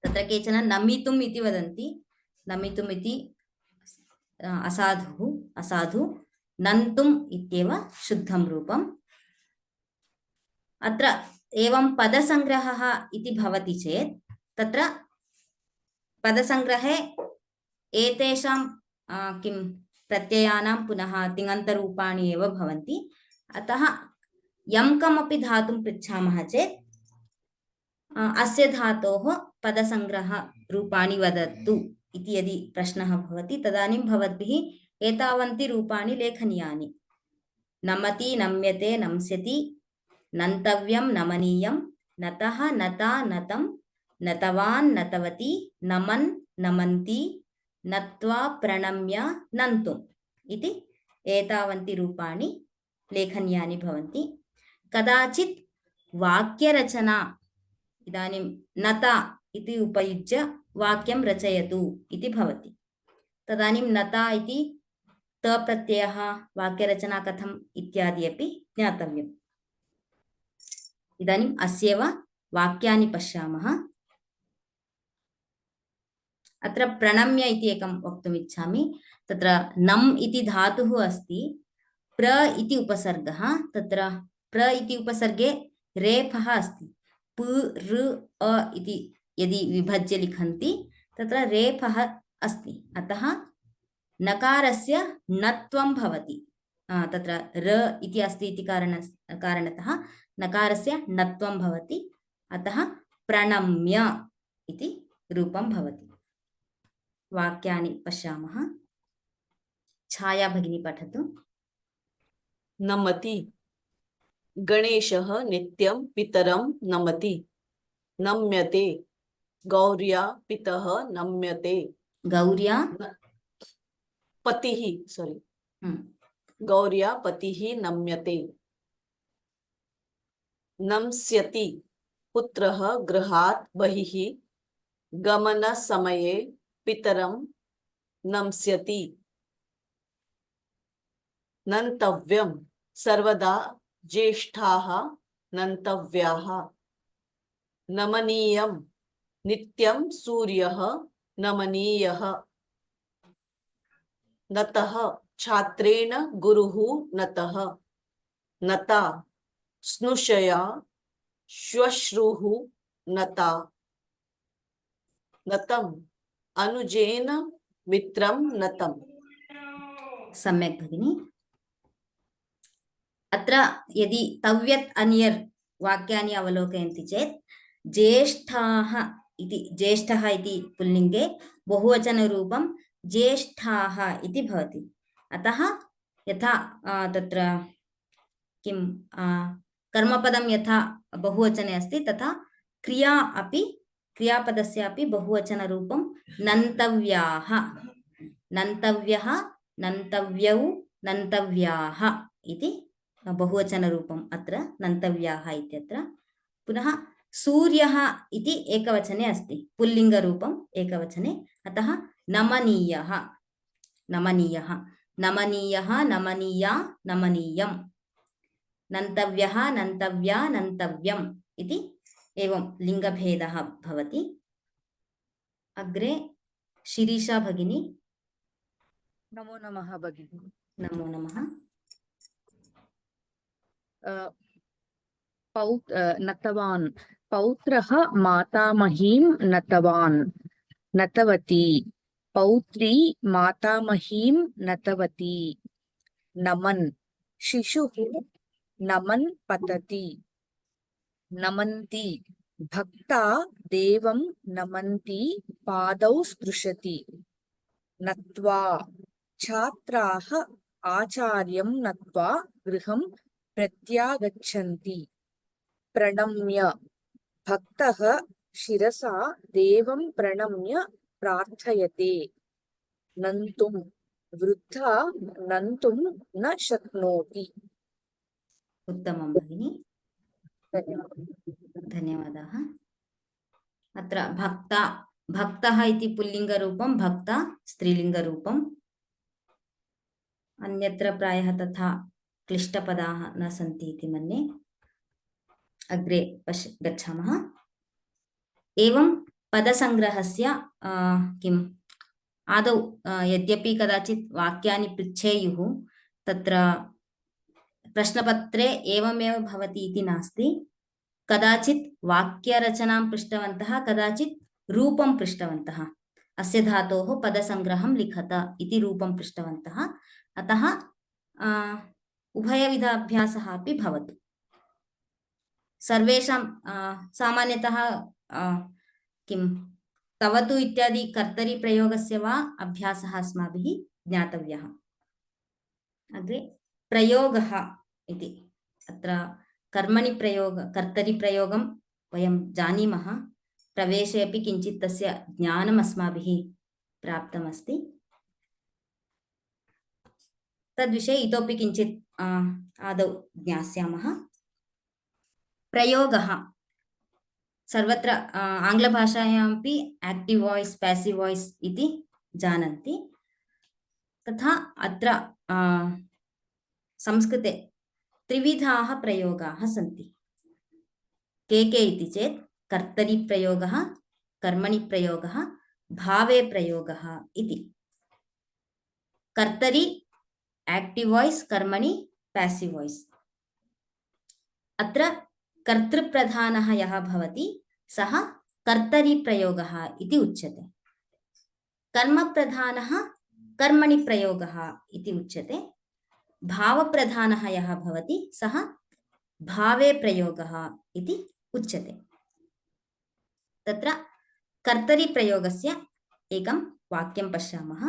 तत्र केचन नमितुम् इति वदन्ति, नमितुम् इति असाधु, नन्तुम् इत्येव शुद्धं रूपम्। अत्र एवं पदसंग्रहः इति भवति चेत् तत्र पदसंग्रहे एतेषां किं प्रत्ययानां पुनः तिङन्तरूपाणि एव भवन्ति। अतः यं कमपि धातुं पृच्छामः चेत् अस्य धातोः पदसंग्रहरूपाणि वदतु इति यदि प्रश्नः भवति तदानीं भवद्भिः एतावन्ति रूपाणि लेखनीयानि। नमति, नम्यते, नंस्यति, नन्तव्यं, नमनीयं, नतः, नता, नतं, नतवान्, नतवती, नमन्, नमन्ति, नत्वा, प्रणम्य, नन्तुम् इति एतावन्ति रूपाणि लेखनीयानि भवन्ति। कदाचित् वाक्यरचना इदानीं नता इति उपयुज्य वाक्यं रचयतु इति भवति। तदानीं नता इति तप्रत्ययः, वाक्यरचना कथम् इत्यादि अपि ज्ञातव्यम्। इदानीम् अस्यैव वाक्यानि पश्यामः। अत्र प्रणम्य इति एकं वक्तुम् इच्छामि। तत्र नम् इति धातुः अस्ति, प्र इति उपसर्गः। तत्र प्र इति उपसर्गे रेफः अस्ति। प, ऋ, अ इति यदि विभज्य लिखन्ति तत्र रेफः अस्ति। अतः नकारस्य नत्वं भवति। तत्र र इति अस्ति इति कारणतः नकारस्य नत्वं भवति। अतः प्रणम्य इति रूपं भवति। वाक्यानि पश्यामः। छाया भगिनी पठतु। नमति। गणेशः नित्यं पितरं नमति। नम्यते। गौर्या पितः नम्यते। गौर्या पतिः गौर्या पतिः नम्यते। नंस्यति। पुत्रः गृहात् बहिः गमनसमये पितरं नंस्यति। नन्तव्यं। सर्वदा ज्येष्ठाः नन्तव्याः। नमनीयं। नित्यं सूर्यः नमनीयः। नतः। छात्रेण गुरुः नतः। नता। स्नुषया श्वश्रुः नता। नतम्। अनुजेन मित्रं नतम्। सम्यक् भगिनी। अत्र यदि तव्यत् अन्यर् वाक्यानि अवलोकयन्ति चेत् ज्येष्ठाः इति, ज्येष्ठः इति पुल्लिङ्गे बहुवचनरूपं ज्येष्ठाः इति भवति। अतः यथा तत्र किं कर्मपदं यथा बहुवचने अस्ति तथा क्रिया अपि, क्रियापदस्यापि बहुवचनरूपं नन्तव्याः, नन्तव्यः, नन्तव्यौ, नन्तव्याः इति बहुवचनरूपम् अत्र नन्तव्याः इत्यत्र। पुनः सूर्यः इति एकवचने अस्ति, पुल्लिङ्गरूपम् एकवचने। अतः नमनीयः, नमनीयः, नमनीयः, नमनीया, नमनीयम्, नन्तव्यः, नन्तव्या, नन्तव्यम् इति एवं लिङ्गभेदः भवति। अग्रे शिरीषा भगिनी। नमो नमः भगिनी। नमो नमः। नतवान्। पौत्रः मातामहीं नतवान्। नतवती। पौत्री मातामहीं नतवती। नमन्। शिशुः नमन् पतति। नमन्ति। भक्ता देवं नमन्ति, पादौ स्पृशति। नत्वा। छात्राः आचार्यं नत्वा गृहं प्रत्यागच्छन्ति। प्रणम्य। भक्तः शिरसा देवं प्रणम्य प्रार्थयते। नन्तुं वृद्धा नन्तुं न शक्नोति। उत्तमं भगिनी, धन्यवादाः। अत्र भक्ता, भक्तः इति पुल्लिङ्गरूपं, भक्ता स्त्रीलिङ्गरूपम्। अन्यत्र प्रायः तथा क्लिष्टपदाः न सन्ति इति मन्ये। अग्रे गच्छामः। एवं पदसङ्ग्रहस्य किम् आदौ यद्यपि कदाचित् वाक्यानि पृच्छेयुः, तत्र प्रश्नपत्रे एवमेव भवति इति नास्ति। कदाचित् वाक्यरचनां पृष्टवन्तः, कदाचित् रूपं पृष्टवन्तः। अस्य धातोः पदसङ्ग्रहं लिखत इति रूपं पृष्टवन्तः। अतः उभयविध अभ्यासः अपि भवति। सर्वेषां सामान्यतः किं तवतु इत्यादि कर्तरि प्रयोगस्य वा अभ्यासः अस्माभिः ज्ञातव्यः। अग्रे प्रयोगः इति, अत्र कर्मणि कर्तरि प्रयोगं वयं जानीमः। प्रवेशे अपि किञ्चित् तस्य ज्ञानम् अस्माभिः प्राप्तमस्ति। तद्विषये इतोपि किञ्चित् आदौ ज्ञास्यामः। प्रयोगः सर्वत्र आङ्ग्लभाषायामपि एक्टिव् वाय्स्, पैसिव् वाय्स् इति जानन्ति। तथा अत्र संस्कृते त्रिविधाः प्रयोगाः सन्ति। के इति चेत् कर्तरि प्रयोगः, कर्मणि प्रयोगः, भावे प्रयोगः इति। कर्तरि एक्टिव् वाय्स्, कर्मणि पैसिव् वाय्स्। अत्र कर्तृप्रधानः यः भवति सः कर्तरि प्रयोगः इति उच्यते। कर्मप्रधानः कर्मणि प्रयोगः इति उच्यते। भावप्रधानः यः भवति सः भावे प्रयोगः इति उच्यते। तत्र कर्तरि प्रयोगस्य एकं वाक्यं पश्यामः।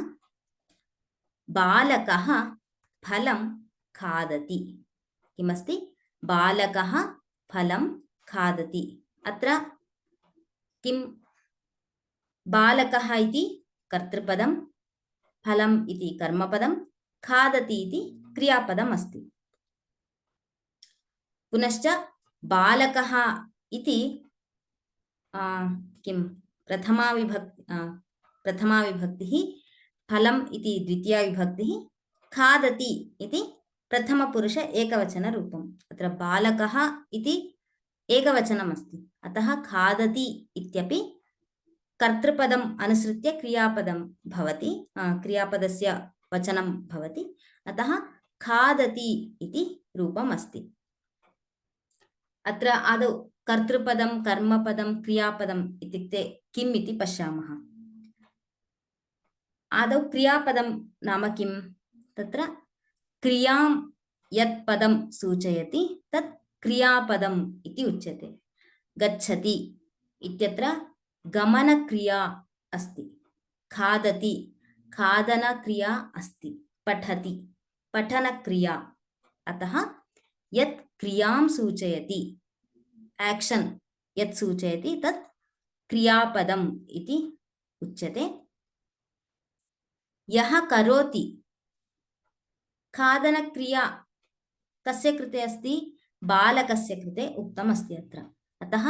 बालकः फलं खादति। किमस्ति? बालकः फलं खादति। अत्र किं? बालकः इति कर्तृपदं, फलम् इति कर्मपदं, खादति इति क्रियापदम् अस्ति। पुनश्च बालकः इति किं? प्रथमा विभक्तिः, फलम् इति द्वितीया विभक्तिः, खादति इति प्रथमपुरुष एकवचनरूपम्। अत्र बालकः इति एकवचनमस्ति, अतः खादति इत्यपि कर्तृपदम् अनुसृत्य क्रियापदं भवति, क्रियापदस्य वचनं भवति। अतः खादति इति रूपम् अस्ति। अत्र आदौ कर्तृपदं, कर्मपदं, क्रियापदम् इत्युक्ते किम् इति पश्यामः। आदौ क्रियापदं नाम किं? तत्र क्रियां यत् पदं सूचयति तत् क्रियापदम् इति उच्यते। गच्छति इत्यत्र गमनक्रिया अस्ति। खादति खादनक्रिया अस्ति। पठति पठनक्रिया। अतः यत् क्रियां सूचयति, एक्शन् यत् सूचयति तत् क्रियापदम् इति उच्यते। यः करोति, खादनक्रिया कस्य कृते अस्ति? बालकस्य कृते उक्तमस्ति अत्र। अतः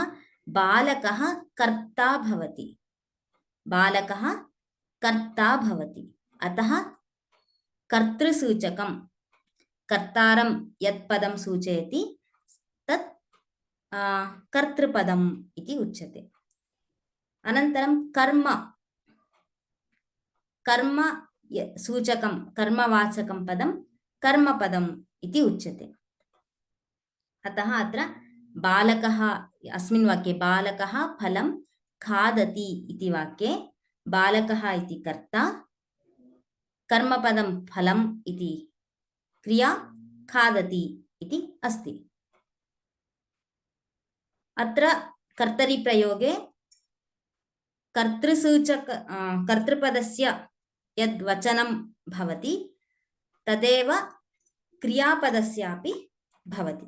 बालकः कर्ता भवति। बालकः कर्ता भवति। अतः कर्तृसूचकं, कर्तारं यत् पदं सूचयति तत् कर्तृपदम् इति उच्यते। अनन्तरं कर्म, कर्म सूचकं, कर्मवाचकं पदं कर्मपदम् इति उच्यते। अतः अत्र बालकः, अस्मिन् वाक्ये बालकः फलं खादति इति वाक्ये बालकः इति कर्ता, कर्मपदं फलम् इति क्रिया, खादति इति अस्ति। अत्र कर्तरि प्रयोगे कर्तृपदस्य यद् वचनं भवति तदेव क्रियापदस्यापि भवति।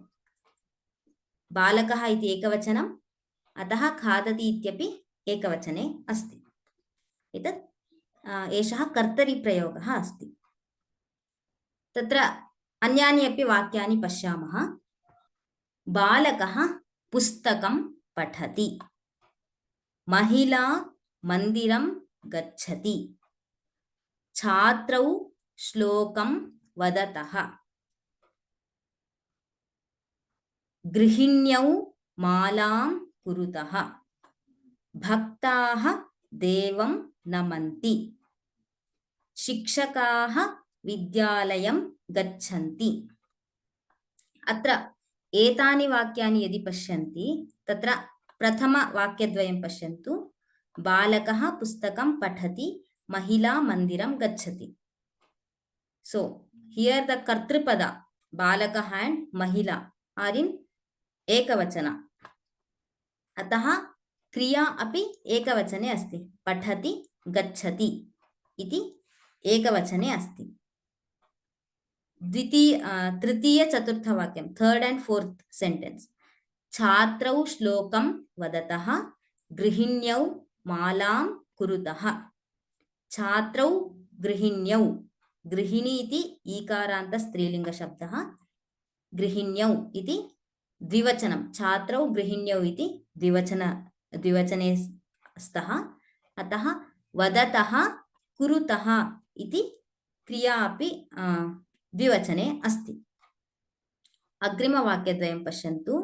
बालकः इति एकवचनम्, अतः खादति इत्यपि एकवचने अस्ति। एतत् एषः कर्तरिप्रयोगः अस्ति। तत्र अन्यानि अपि वाक्यानि पश्यामः। बालकः पुस्तकं पठति, महिला मन्दिरं गच्छति, छात्रौ श्लोकं वदतः, गृहिण्यौ मालां कुरुतः, भक्ताः देवं नमन्ति, शिक्षकाः विद्यालयं गच्छन्ति। अत्र एतानि वाक्यानि यदि पश्यन्ति तत्र प्रथमवाक्यद्वयं पश्यन्तु। बालकः पुस्तकं पठति, महिला मन्दिरं गच्छति। So here the कर्तृपद बालकः and महिला are in एकवचन, अतः क्रिया अपि एकवचने अस्ति। पठति गच्छति इति एकवचने अस्ति। तृतीय चतुर्थ वाक्यं, थर्ड एंड फोर्थ सेंटेंस, छात्रौ श्लोकं वदतः, गृहिण्यौ मालां कुरुतः। छात्रौ गृहिण्यौ, गृहिणी इति ईकारान्त स्त्रीलिंग शब्दः, गृहिण्यौ इति द्विवचनं, छात्रौ गृहिण्यौ इति द्विवचने स्तः, अतः वदतः कुरुतः इति क्रिया अपि द्विवचने अस्ति। अग्रिमवाक्यद्वयं पश्यन्तु।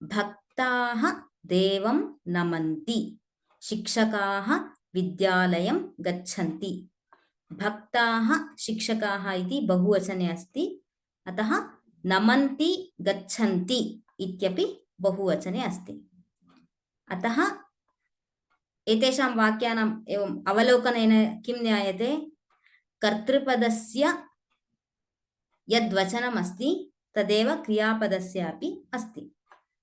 भक्ताः देवं नमन्ति, शिक्षकाः विद्यालयं गच्छन्ति। भक्ताः शिक्षकाः इति बहुवचने अस्ति, अतः नमन्ति गच्छन्ति इत्यपि बहुवचने अस्ति। अतः एतेषां वाक्यानाम् एवम् अवलोकनेन किं ज्ञायते? कर्तृपदस्य यद्वचनम् अस्ति तदेव क्रियापदस्य अपि अस्ति।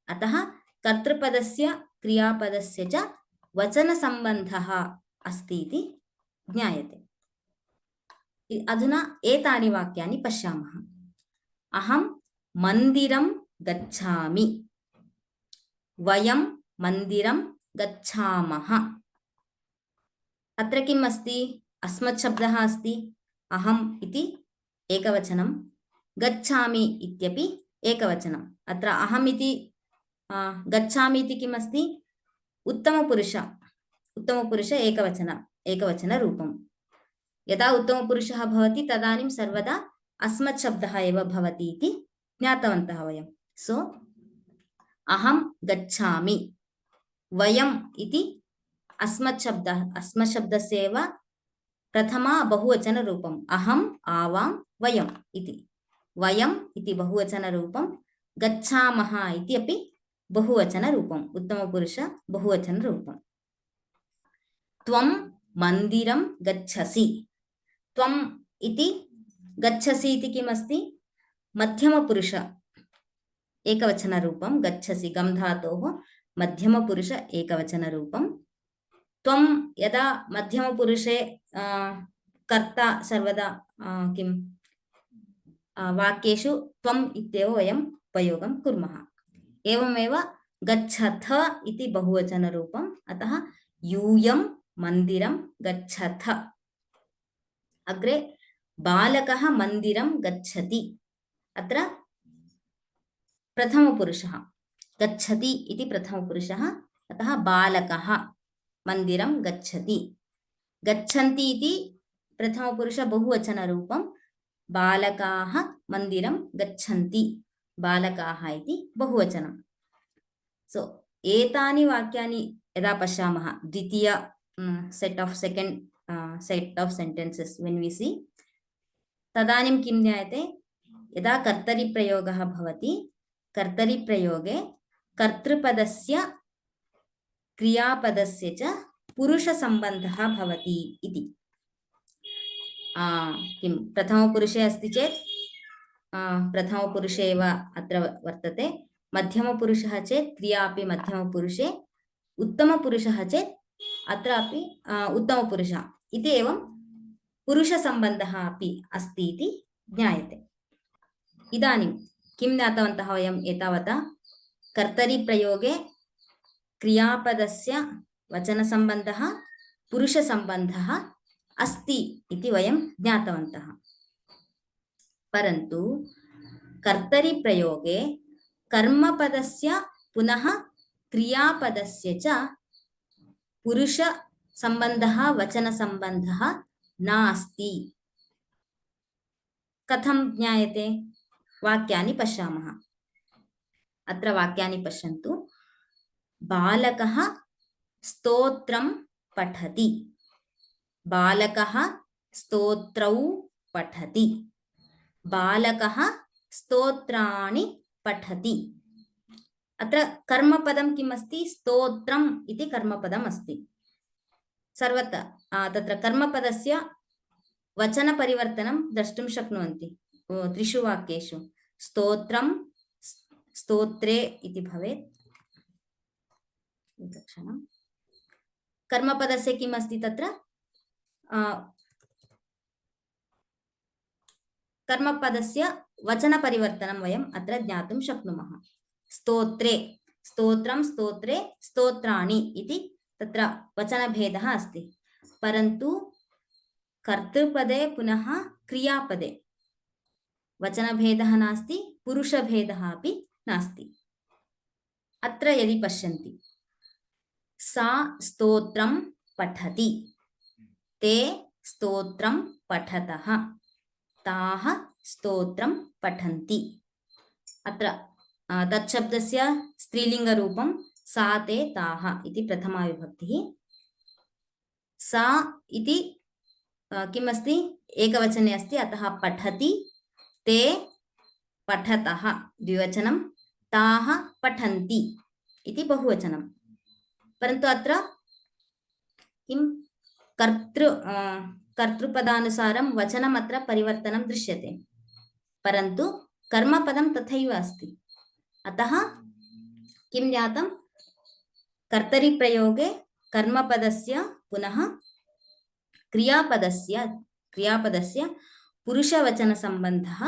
अतः कर्तृपदस्य क्रियापदस्य च वचनसम्बन्धः अस्ति इति ज्ञायते। अधुना एतानि वाक्यानि पश्यामः। अहं मन्दिरं गच्छामि, वयं मन्दिरं गच्छामः। अत्र किम् अस्ति? अस्मत् शब्दः अस्ति, अहम् इति एकवचनं, गच्छामि इत्यपि एकवचनम्। अत्र अहम् इति गच्छामि इति किम् अस्ति? उत्तमपुरुष एकवचनरूपम्। यदा उत्तमपुरुषः भवति तदानीं सर्वदा अस्मत् शब्दः एव भवति इति ज्ञातवन्तः वयं। सो अहं गच्छामि, वयम् इति अस्मत् शब्दस्य एव प्रथमा बहुवचनरूपम्। अहम्, आवां, वयम् इति। वयम् इति बहुवचनरूपं, गच्छामः इति अपि बहुवचनरूपम्, उत्तमपुरुष बहुवचनरूपम्। त्वं मन्दिरं गच्छसि। त्वम् इति गच्छसि इति किम् अस्ति? मध्यमपुरुष एकवचनरूपं, गच्छसि गम् धातोः मध्यमपुरुष एकवचनरूपं। त्वं यदा मध्यमपुरुषे कर्ता सर्वदा किं वाक्येषु त्वम् इत्येव वयं प्रयोगं कुर्मः। एवमेव गच्छथ इति बहुवचनरूपम्, अतः यूयं मन्दिरं गच्छथ। अग्रे बालकः मन्दिरं गच्छति। अत्र प्रथमपुरुषः, गच्छति इति प्रथमपुरुषः, अतः बालकः मन्दिरं गच्छति। गच्छन्ति इति प्रथमपुरुष बहुवचनरूपं, बालकाः मन्दिरं गच्छन्ति, बालकाः इति बहुवचनं। सो एतानि वाक्यानि यदा पश्यामः, द्वितीय second set of sentences when we see, तदानीं किं ज्ञायते? यदा कर्तरिप्रयोगः भवति, कर्तरिप्रयोगे कर्तृपदस्य क्रियापदस्य च पुरुषसम्बन्धः भवति इति। किं प्रथमपुरुषे अस्ति चेत् प्रथमपुरुषे एव अत्र वर्तते, मध्यमपुरुषः चेत् क्रिया अपि मध्यमपुरुषे, उत्तमपुरुषः चेत् अत्रापि उत्तमपुरुषः इति एवं पुरुषसम्बन्धः अपि अस्ति इति ज्ञायते। इदानीं किं ज्ञातवन्तः वयम् एतावता? कर्तरिप्रयोगे क्रियापदस्य वचनसम्बन्धः पुरुषसम्बन्धः अस्ति इति वयं ज्ञातवन्तः। परन्तु कर्तरिप्रयोगे कर्मपदस्य पुनः क्रियापदस्य च पुरुषसम्बन्धः वचनसम्बन्धः नास्ति। कथं ज्ञायते? वाक्यानि पश्यामः। अत्र वाक्यानि पश्यन्तु। बालकः स्तोत्रं पठति। बालकः स्तोत्रौ पठति। बालकः स्तोत्राणि पठति। अत्र कर्मपदं किम् अस्ति? स्तोत्रम् इति कर्मपदम् अस्ति। सर्वत्र तत्र कर्मपदस्य वचनपरिवर्तनं द्रष्टुं शक्नुवन्ति त्रिषु वाक्येषु। स्तोत्रं स्तोत्रे इति भवेत्। एकक्षणं। कर्मपदस्य किम् अस्ति तत्र? कर्मपदस्य वचनपरिवर्तनं वयम् अत्र ज्ञातुं शक्नुमः। स्तोत्रे, स्तोत्रं स्तोत्रे, स्तोत्राणि इति तत्र वचनभेदः अस्ति। परन्तु कर्तृपदे पुनः क्रियापदे वचनभेदः नास्ति, पुरुषभेदः अपि नास्ति। अत्र यदि पश्यन्ति, सा स्तोत्रं पठति, ते स्तोत्रं पठतः, ताः स्तोत्रं पठन्ति। अत्र तत्शब्दस्य स्त्रीलिङ्गरूपं सा ते ताः इति प्रथमा विभक्तिः। सा इति किम् अस्ति? एकवचने अस्ति, अतः पठति। ते पठतः द्विवचनं, ताः पठन्ति इति बहुवचनं। परन्तु अत्र किं कर्तृपदानुसारं वचनम् अत्र परिवर्तनं दृश्यते, परन्तु कर्मपदं तथैव अस्ति। अतः किं ज्ञातं? कर्तरिप्रयोगे कर्मपदस्य पुनः क्रियापदस्य पुरुषवचनसम्बन्धः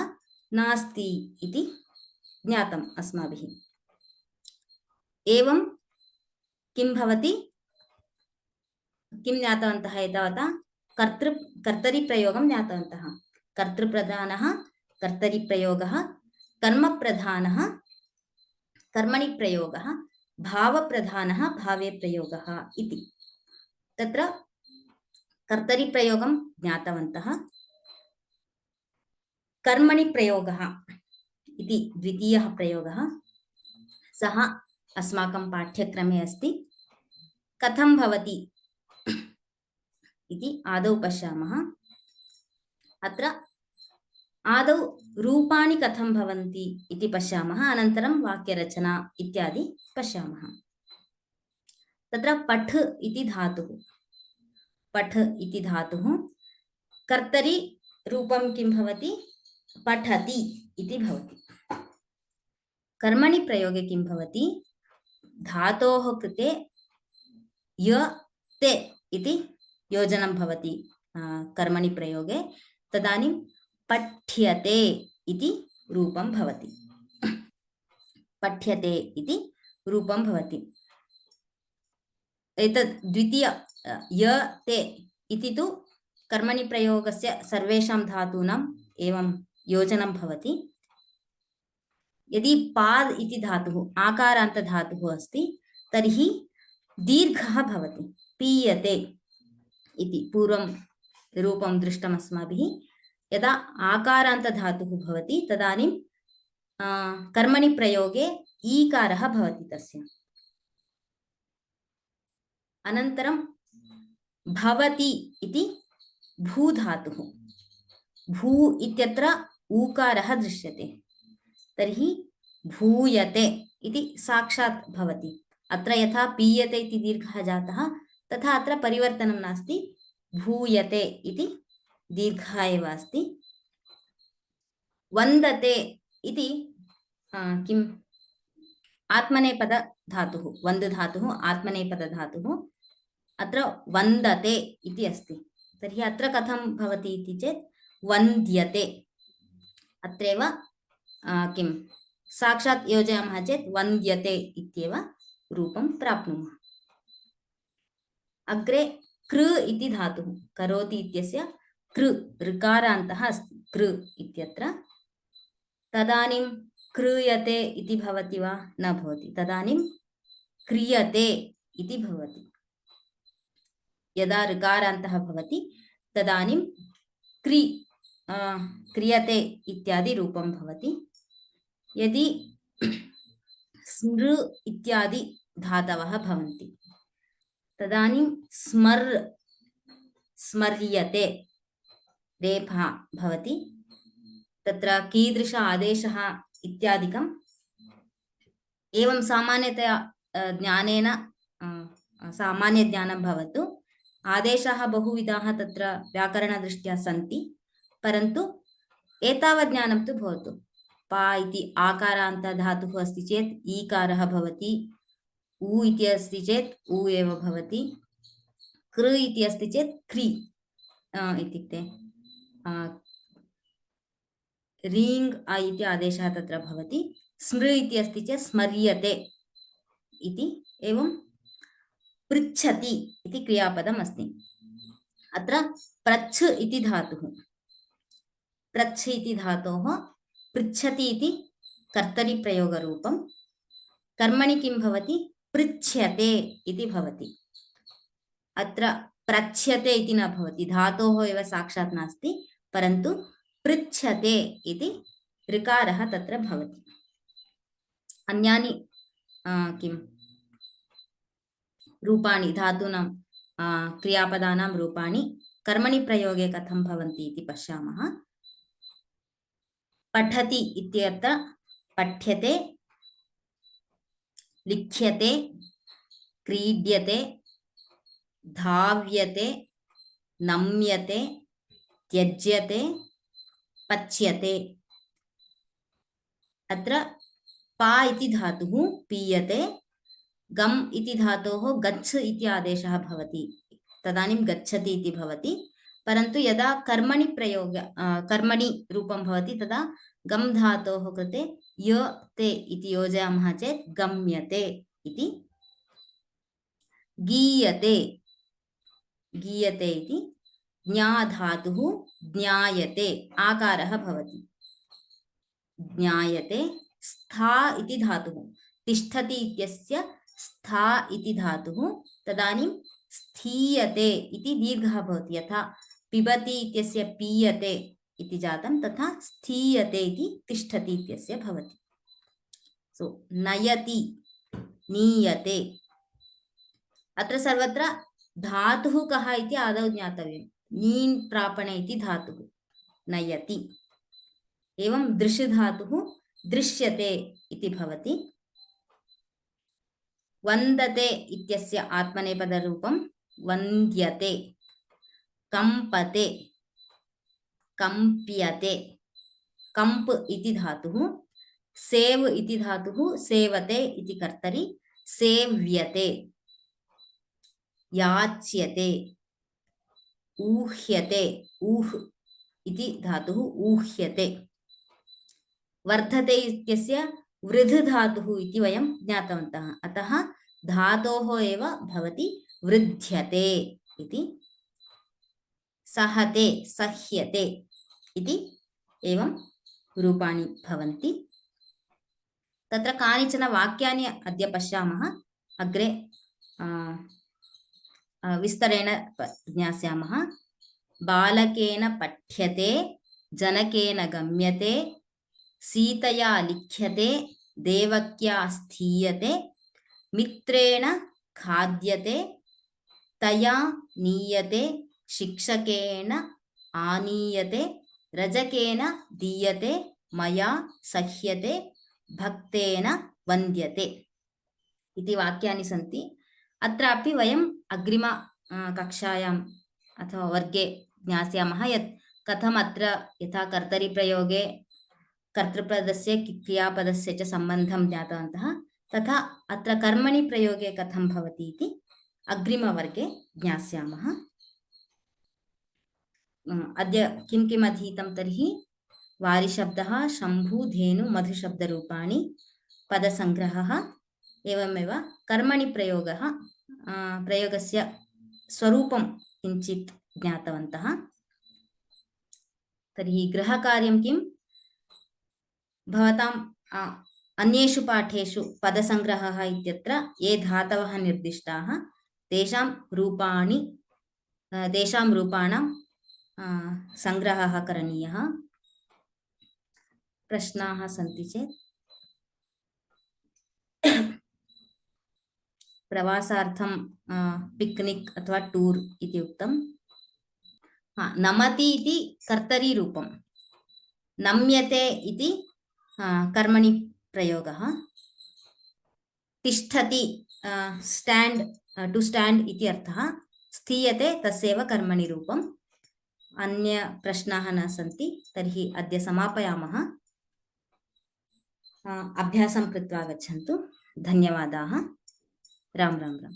नास्ति इति ज्ञातम् अस्माभिः। एवं किं भवति? किं ज्ञातवन्तः एतावता? कर्तरिप्रयोगं ज्ञातवन्तः। कर्तृप्रधानः कर्तरिप्रयोगः, कर्मप्रधानः कर्मणि प्रयोगः, भावप्रधानः भावे प्रयोगः इति। तत्र कर्तरिप्रयोगं ज्ञातवन्तः। कर्मणि प्रयोगः इति द्वितीयः प्रयोगः, सः अस्माकं पाठ्यक्रमे अस्ति। कथं भवति इति आदौ पश्यामः। अत्र आदौ रूपाणि कथं भवन्ति इति पश्यामः, अनन्तरं वाक्यरचना इत्यादि पश्यामः। तत्र पठ इति धातुः, पठ इति धातुः कर्तरि रूपं किं भवति? पठति इति भवति। कर्मणि प्रयोगे किं भवति? धातोः कृते य ते इति योजनं भवति कर्मणि प्रयोगे। तदानीं पठ्यते इति रूपं भवति। पठ्यते इति रूपं भवति। एतद् द्वितीय य ते इति तु कर्मणि प्रयोगस्य सर्वेषां धातूनाम् एवं योजनं भवति। यदि पाद् इति धातुः आकारान्तधातुः अस्ति तर्हि दीर्घः भवति। पीयते इति पूर्वं रूपं दृष्टम् अस्माभिः। यदा आकारान्तधातुः भवति तदानीं कर्मणि प्रयोगे ईकारः भवति तस्य। अनन्तरं भवति इति भूधातुः, भू इत्यत्र ऊकारः दृश्यते, तर्हि भूयते इति साक्षात् भवति। अत्र यथा पीयते इति दीर्घः जातः तथा अत्र परिवर्तनं नास्ति, भूयते इति दीर्घः एव अस्ति। वन्दते इति किम्? आत्मनेपदधातुः, वन्द् धातुः आत्मनेपदधातुः। अत्र वन्दते इति अस्ति, तर्हि अत्र कथं भवति इति चेत् वन्द्यते। अत्रैव किं साक्षात् योजयामः चेत् वन्द्यते इत्येव रूपं प्राप्नुमः। अग्रे कृ इति धातुः करोति इत्यस्य कृ ऋकारान्तः अस्ति कृ इत्यत्र तदानीं क्रियते इति भवति वा न भवति तदानीं क्रियते इति भवति यदा ऋकारान्तः भवति तदानीं क्रियते इत्यादि रूपं भवति यदि स्मृ इत्यादि धातवः भवन्ति तदानीं स्मर्यते रेफा भवति तत्र कीदृश आदेशः इत्यादिकम् एवं सामान्यतया ज्ञानेन सामान्यज्ञानं भवतु आदेशाः बहुविधाः तत्र व्याकरणदृष्ट्या सन्ति परन्तु एतावत् ज्ञानं तु भवतु पा इति आकारान्त धातुः अस्ति चेत् ईकारः भवति उ इति अस्ति चेत् उ एव भवति कृ इति अस्ति चेत् क्रि इत्युक्ते रीङ् इति आदेशः तत्र भवति स्मृ इति अस्ति चेत् स्मर्यते इति एवं पृच्छति इति क्रियापदम् अस्ति अत्र प्रच्छ इति धातुः प्रच्छ इति धातोः पृच्छति इति कर्तरिप्रयोगरूपं कर्मणि किं भवति पृच्छ्यते इति भवति अत्र प्रच्छ्यते इति न भवति धातोः एव साक्षात् नास्ति परन्तु पृच्छते इति ऋकारः तत्र भवति अन्यानि किं रूपाणि धातूनां क्रियापदानां रूपाणि कर्मणि प्रयोगे कथं भवन्ति इति पश्यामः पठति इत्यत्र पठ्यते लिख्यते क्रीड्यते धाव्यते नम्यते त्यज्यते पच्यते अत्र पा इति धातुः पीयते गम् इति धातोः गच्छ इति आदेशः भवति तदानीं गच्छति इति भवति परन्तु यदा कर्मणि रूपं भवति तदा गम् धातोः कृते य ते इति योजयामः चेत् गम्यते इति गीयते गीयते इति ज्ञा धातुः ज्ञायते आकारः भवति ज्ञायते स्था इति धातुः तिष्ठति इत्यस्य स्था इति धातुः तदानीं स्थीयते इति दीर्घः भवति यथा पिबति इत्यस्य पीयते इति जातं तथा स्थीयते इति तिष्ठति इत्यस्य भवति सो नयति नीयते अत्र सर्वत्र धातुः कः इति आदौ ज्ञातव्यं नीन् प्रापणे इति धातुः नयति एवं दृश् धातुः दृश्यते इति भवति वन्दते इत्यस्य आत्मनेपदरूपं वन्द्यते कंपते कंप्यते कंप इति धातुः सेव इति धातुः सेवते इति कर्तरि सेव्यते याच्यते ऊह्यते ऊह् इति धातुः ऊह्यते वर्धते इत्यस्य वृद्ध धातुः इति वयं ज्ञातवन्तः अतः धातोः एव भवति वृद्ध्यते इति सहते सह्यते इति एवं रूपाणि भवन्ति तत्र कानिचन वाक्यानि अद्य पश्यामः अग्रे विस्तरेण ज्ञास्यामः बालकेन पठ्यते जनकेन गम्यते सीतया लिख्यते देवक्या स्थीयते मित्रेण खाद्यते तया नीयते शिक्षकेन आनीयते रजकेन दीयते मया सह्यते भक्तेन वन्द्यते इति वाक्यानि सन्ति अत्रापि वयम् अग्रिम कक्षायाम् अथवा वर्गे ज्ञास्यामः यत् कथम् अत्र यथा कर्तरिप्रयोगे कर्तृपदस्य क्रियापदस्य च सम्बन्धं ज्ञातवन्तः तथा अत्र कर्मणि प्रयोगे कथं भवति इति अग्रिमवर्गे ज्ञास्यामः अद्य किं किम् अधीतं तर्हि वारिशब्दः शम्भु धेनु मधुशब्दरूपाणि पदसङ्ग्रहः एवमेव कर्मणि प्रयोगस्य स्वरूपं किञ्चित् ज्ञातवन्तः। तर्हि गृहकार्यं किं? भवतां अन्येषु पाठेषु पदसङ्ग्रहः इत्यत्र ये धातवः निर्दिष्टाः तेषां रूपाणां सङ्ग्रहः करणीयः। प्रश्नाः सन्ति चेत् प्रवासार्थं पिक्निक् अथवा टूर् इति उक्तं। नमति इति कर्तरीरूपं, नम्यते इति कर्मणि प्रयोगः, तिष्ठति स्टाण्ड् टु स्टाण्ड् इति अर्थः, स्थीयते तस्यैव कर्मणि रूपम्। अन्य प्रश्नाः न सन्ति, तर्हि अद्य समापयामः। अभ्यासं कृत्वा गच्छन्तु। धन्यवादाः। राम राम राम।